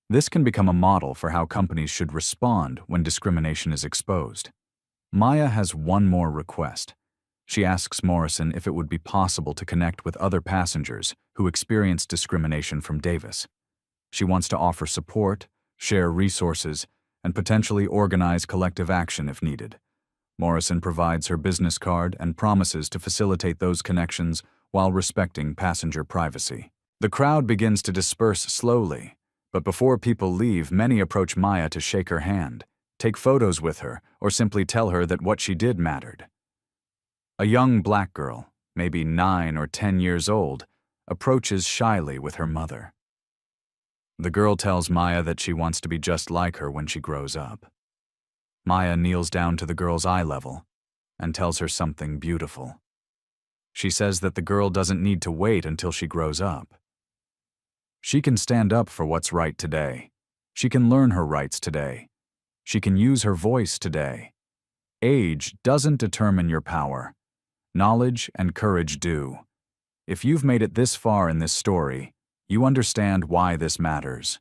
[SPEAKER 1] this can become a model for how companies should respond when discrimination is exposed. Maya has one more request. She asks Morrison if it would be possible to connect with other passengers who experienced discrimination from Davis. She wants to offer support, share resources, and potentially organize collective action if needed. Morrison provides her business card and promises to facilitate those connections while respecting passenger privacy. The crowd begins to disperse slowly, but before people leave, many approach Maya to shake her hand, take photos with her, or simply tell her that what she did mattered. A young black girl, maybe 9 or 10 years old, approaches shyly with her mother. The girl tells Maya that she wants to be just like her when she grows up. Maya kneels down to the girl's eye level and tells her something beautiful. She says that the girl doesn't need to wait until she grows up. She can stand up for what's right today. She can learn her rights today. She can use her voice today. Age doesn't determine your power. Knowledge and courage do. If you've made it this far in this story, you understand why this matters.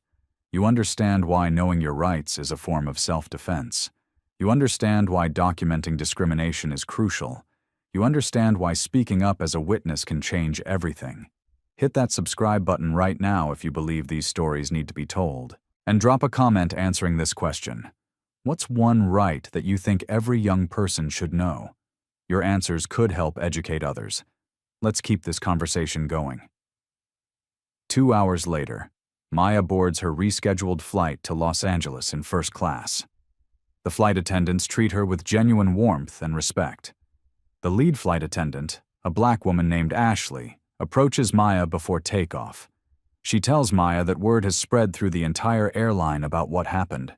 [SPEAKER 1] You understand why knowing your rights is a form of self-defense. You understand why documenting discrimination is crucial. You understand why speaking up as a witness can change everything. Hit that subscribe button right now if you believe these stories need to be told. And drop a comment answering this question. What's one right that you think every young person should know? Your answers could help educate others. Let's keep this conversation going. 2 hours later, Maya boards her rescheduled flight to Los Angeles in first class. The flight attendants treat her with genuine warmth and respect. The lead flight attendant, a black woman named Ashley, approaches Maya before takeoff. She tells Maya that word has spread through the entire airline about what happened.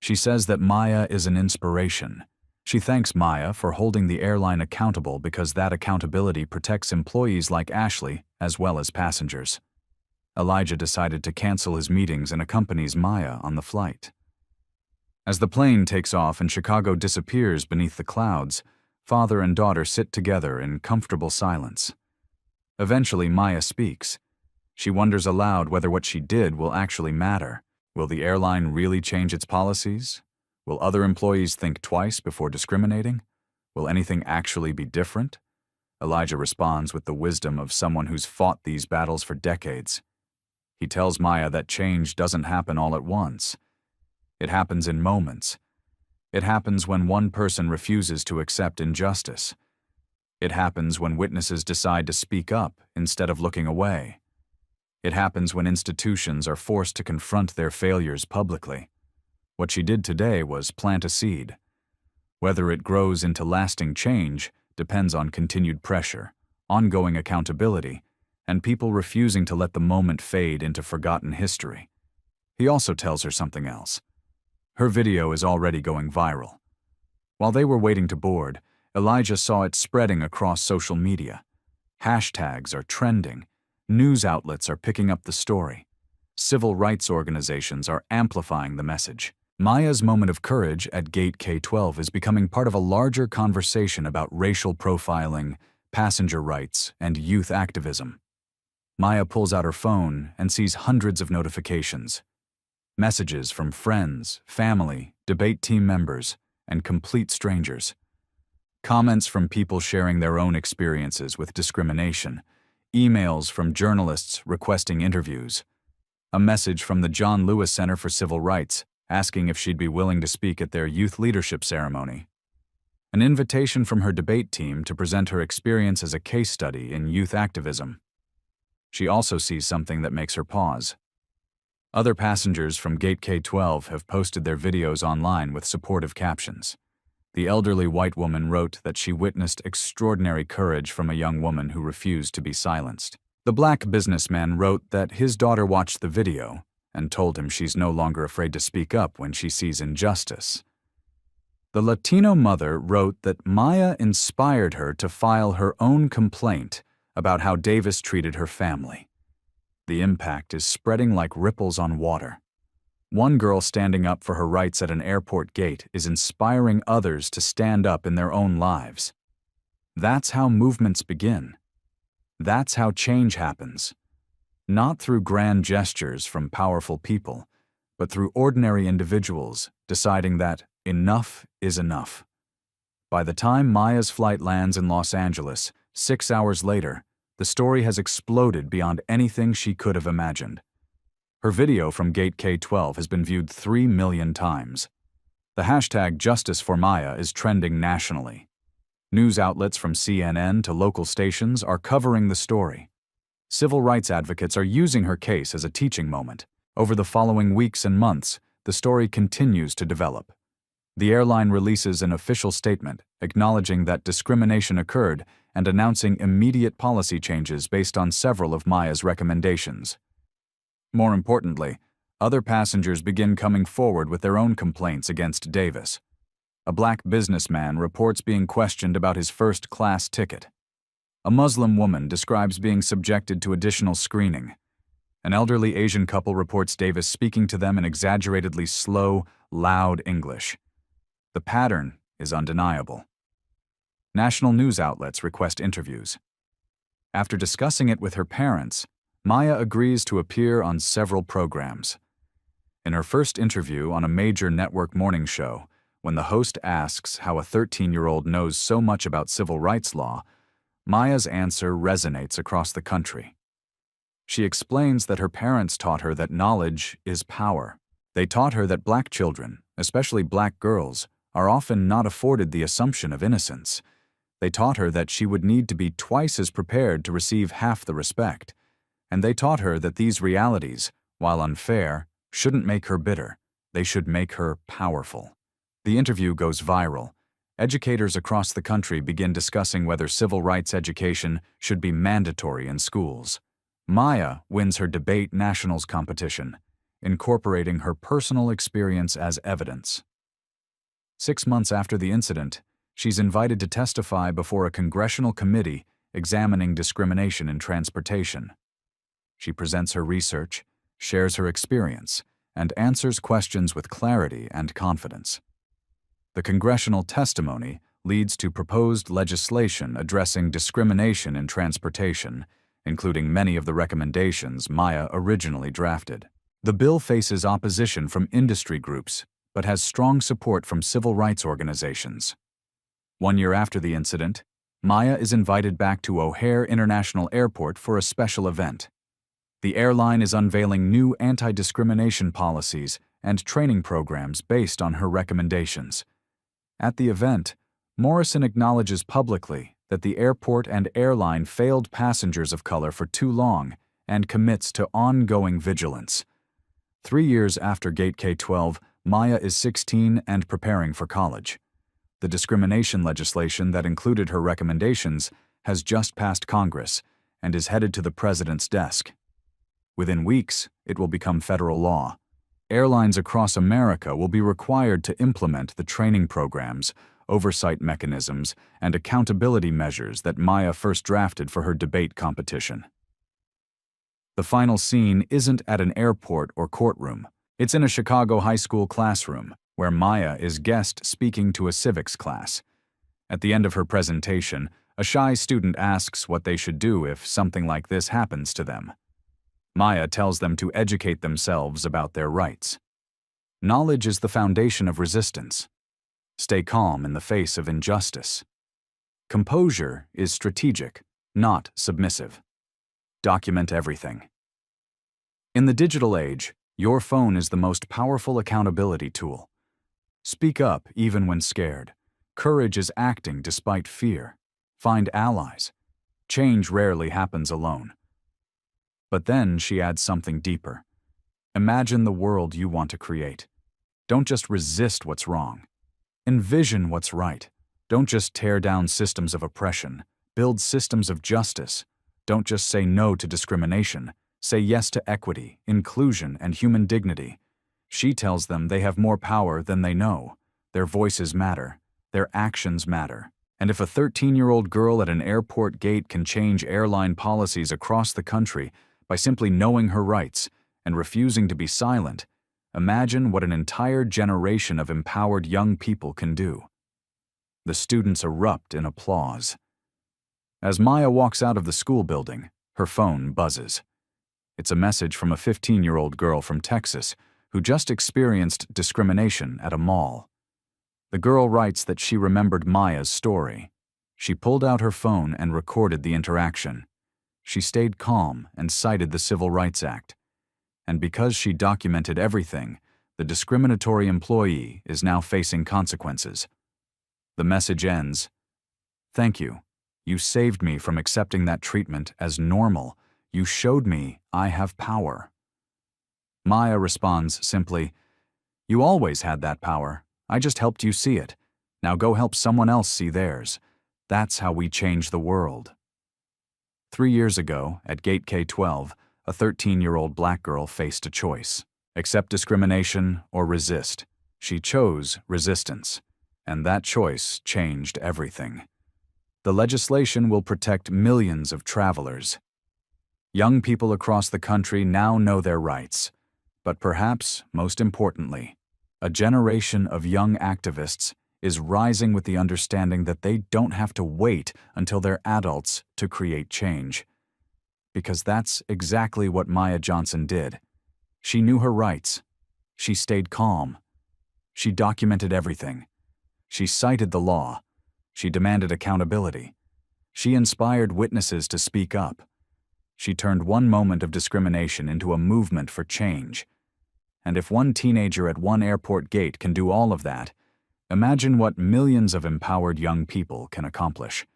[SPEAKER 1] She says that Maya is an inspiration. She thanks Maya for holding the airline accountable because that accountability protects employees like Ashley as well as passengers. Elijah decided to cancel his meetings and accompanies Maya on the flight. As the plane takes off and Chicago disappears beneath the clouds, father and daughter sit together in comfortable silence. Eventually, Maya speaks. She wonders aloud whether what she did will actually matter. Will the airline really change its policies? Will other employees think twice before discriminating? Will anything actually be different? Elijah responds with the wisdom of someone who's fought these battles for decades. He tells Maya that change doesn't happen all at once. It happens in moments. It happens when one person refuses to accept injustice. It happens when witnesses decide to speak up instead of looking away. It happens when institutions are forced to confront their failures publicly. What she did today was plant a seed. Whether it grows into lasting change depends on continued pressure, ongoing accountability, and people refusing to let the moment fade into forgotten history. He also tells her something else. Her video is already going viral. While they were waiting to board, Elijah saw it spreading across social media. Hashtags are trending. News outlets are picking up the story. Civil rights organizations are amplifying the message. Maya's moment of courage at Gate K-12 is becoming part of a larger conversation about racial profiling, passenger rights, and youth activism. Maya pulls out her phone and sees hundreds of notifications. Messages from friends, family, debate team members, and complete strangers. Comments from people sharing their own experiences with discrimination. Emails from journalists requesting interviews. A message from the John Lewis Center for Civil Rights asking if she'd be willing to speak at their youth leadership ceremony. An invitation from her debate team to present her experience as a case study in youth activism. She also sees something that makes her pause. Other passengers from Gate K-12 have posted their videos online with supportive captions. The elderly white woman wrote that she witnessed extraordinary courage from a young woman who refused to be silenced. The black businessman wrote that his daughter watched the video and told him she's no longer afraid to speak up when she sees injustice. The Latino mother wrote that Maya inspired her to file her own complaint about how Davis treated her family. The impact is spreading like ripples on water. One girl standing up for her rights at an airport gate is inspiring others to stand up in their own lives. That's how movements begin. That's how change happens. Not through grand gestures from powerful people, but through ordinary individuals deciding that enough is enough. By the time Maya's flight lands in Los Angeles, 6 hours later, the story has exploded beyond anything she could have imagined. Her video from Gate K-12 has been viewed 3 million times. The hashtag Justice for Maya is trending nationally. News outlets from CNN to local stations are covering the story. Civil rights advocates are using her case as a teaching moment. Over the following weeks and months, the story continues to develop. The airline releases an official statement acknowledging that discrimination occurred and announcing immediate policy changes based on several of Maya's recommendations. More importantly, other passengers begin coming forward with their own complaints against Davis. A black businessman reports being questioned about his first-class ticket. A Muslim woman describes being subjected to additional screening. An elderly Asian couple reports Davis speaking to them in exaggeratedly slow, loud English. The pattern is undeniable. National news outlets request interviews. After discussing it with her parents, Maya agrees to appear on several programs. In her first interview on a major network morning show, when the host asks how a 13-year-old knows so much about civil rights law, Maya's answer resonates across the country. She explains that her parents taught her that knowledge is power. They taught her that black children, especially black girls, are often not afforded the assumption of innocence. They taught her that she would need to be twice as prepared to receive half the respect. And they taught her that these realities, while unfair, shouldn't make her bitter. They should make her powerful. The interview goes viral. Educators across the country begin discussing whether civil rights education should be mandatory in schools. Maya wins her debate nationals competition, incorporating her personal experience as evidence. 6 months after the incident, she's invited to testify before a congressional committee examining discrimination in transportation. She presents her research, shares her experience, and answers questions with clarity and confidence. The congressional testimony leads to proposed legislation addressing discrimination in transportation, including many of the recommendations Maya originally drafted. The bill faces opposition from industry groups, but has strong support from civil rights organizations. 1 year after the incident, Maya is invited back to O'Hare International Airport for a special event. The airline is unveiling new anti-discrimination policies and training programs based on her recommendations. At the event, Morrison acknowledges publicly that the airport and airline failed passengers of color for too long and commits to ongoing vigilance. 3 years after Gate K-12, Maya is 16 and preparing for college. The discrimination legislation that included her recommendations has just passed Congress and is headed to the president's desk. Within weeks, it will become federal law. Airlines across America will be required to implement the training programs oversight mechanisms, and accountability measures that Maya first drafted for her debate competition. The final scene isn't at an airport or courtroom. It's in a Chicago high school classroom, where Maya is guest speaking to a civics class. At the end of her presentation, a shy student asks what they should do if something like this happens to them. Maya tells them to educate themselves about their rights. Knowledge is the foundation of resistance. Stay calm in the face of injustice. Composure is strategic, not submissive. Document everything. In the digital age, your phone is the most powerful accountability tool. Speak up even when scared. Courage is acting despite fear. Find allies. Change rarely happens alone. But then she adds something deeper. Imagine the world you want to create. Don't just resist what's wrong. Envision what's right. Don't just tear down systems of oppression. Build systems of justice. Don't just say no to discrimination. Say yes to equity, inclusion, and human dignity. She tells them they have more power than they know. Their voices matter. Their actions matter. And if a 13-year-old girl at an airport gate can change airline policies across the country by simply knowing her rights and refusing to be silent, imagine what an entire generation of empowered young people can do. The students erupt in applause. As Maya walks out of the school building, her phone buzzes. It's a message from a 15-year-old girl from Texas who just experienced discrimination at a mall. The girl writes that she remembered Maya's story. She pulled out her phone and recorded the interaction. She stayed calm and cited the Civil Rights Act. And because she documented everything, the discriminatory employee is now facing consequences. The message ends, "Thank you. You saved me from accepting that treatment as normal. You showed me I have power." Maya responds simply, "You always had that power. I just helped you see it. Now go help someone else see theirs. That's how we change the world." 3 years ago, at Gate K-12, a 13-year-old black girl faced a choice: accept discrimination or resist. She chose resistance, and that choice changed everything. The legislation will protect millions of travelers. Young people across the country now know their rights, but perhaps most importantly, a generation of young activists is rising with the understanding that they don't have to wait until they're adults to create change. Because that's exactly what Maya Johnson did. She knew her rights. She stayed calm. She documented everything. She cited the law. She demanded accountability. She inspired witnesses to speak up. She turned one moment of discrimination into a movement for change. And if one teenager at one airport gate can do all of that, imagine what millions of empowered young people can accomplish.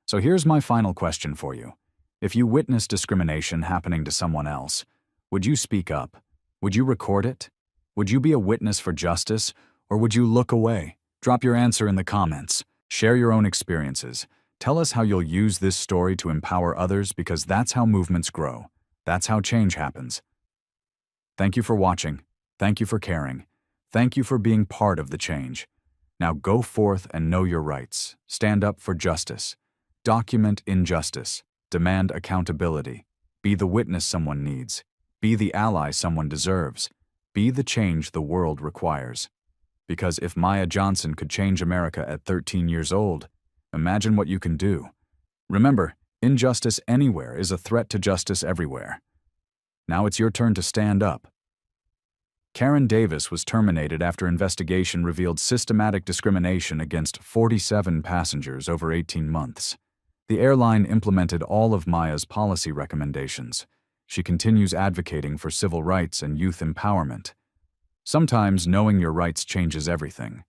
[SPEAKER 1] So here's my final question for you. If you witness discrimination happening to someone else, would you speak up? Would you record it? Would you be a witness for justice, or would you look away? Drop your answer in the comments. Share your own experiences. Tell us how you'll use this story to empower others, because that's how movements grow. That's how change happens. Thank you for watching. Thank you for caring. Thank you for being part of the change. Now go forth and know your rights. Stand up for justice. Document injustice. Demand accountability. Be the witness someone needs. Be the ally someone deserves. Be the change the world requires. Because if Maya Johnson could change America at 13 years old, imagine what you can do. Remember, injustice anywhere is a threat to justice everywhere. Now it's your turn to stand up. Karen Davis was terminated after investigation revealed systematic discrimination against 47 passengers over 18 months. The airline implemented all of Maya's policy recommendations. She continues advocating for civil rights and youth empowerment. Sometimes knowing your rights changes everything.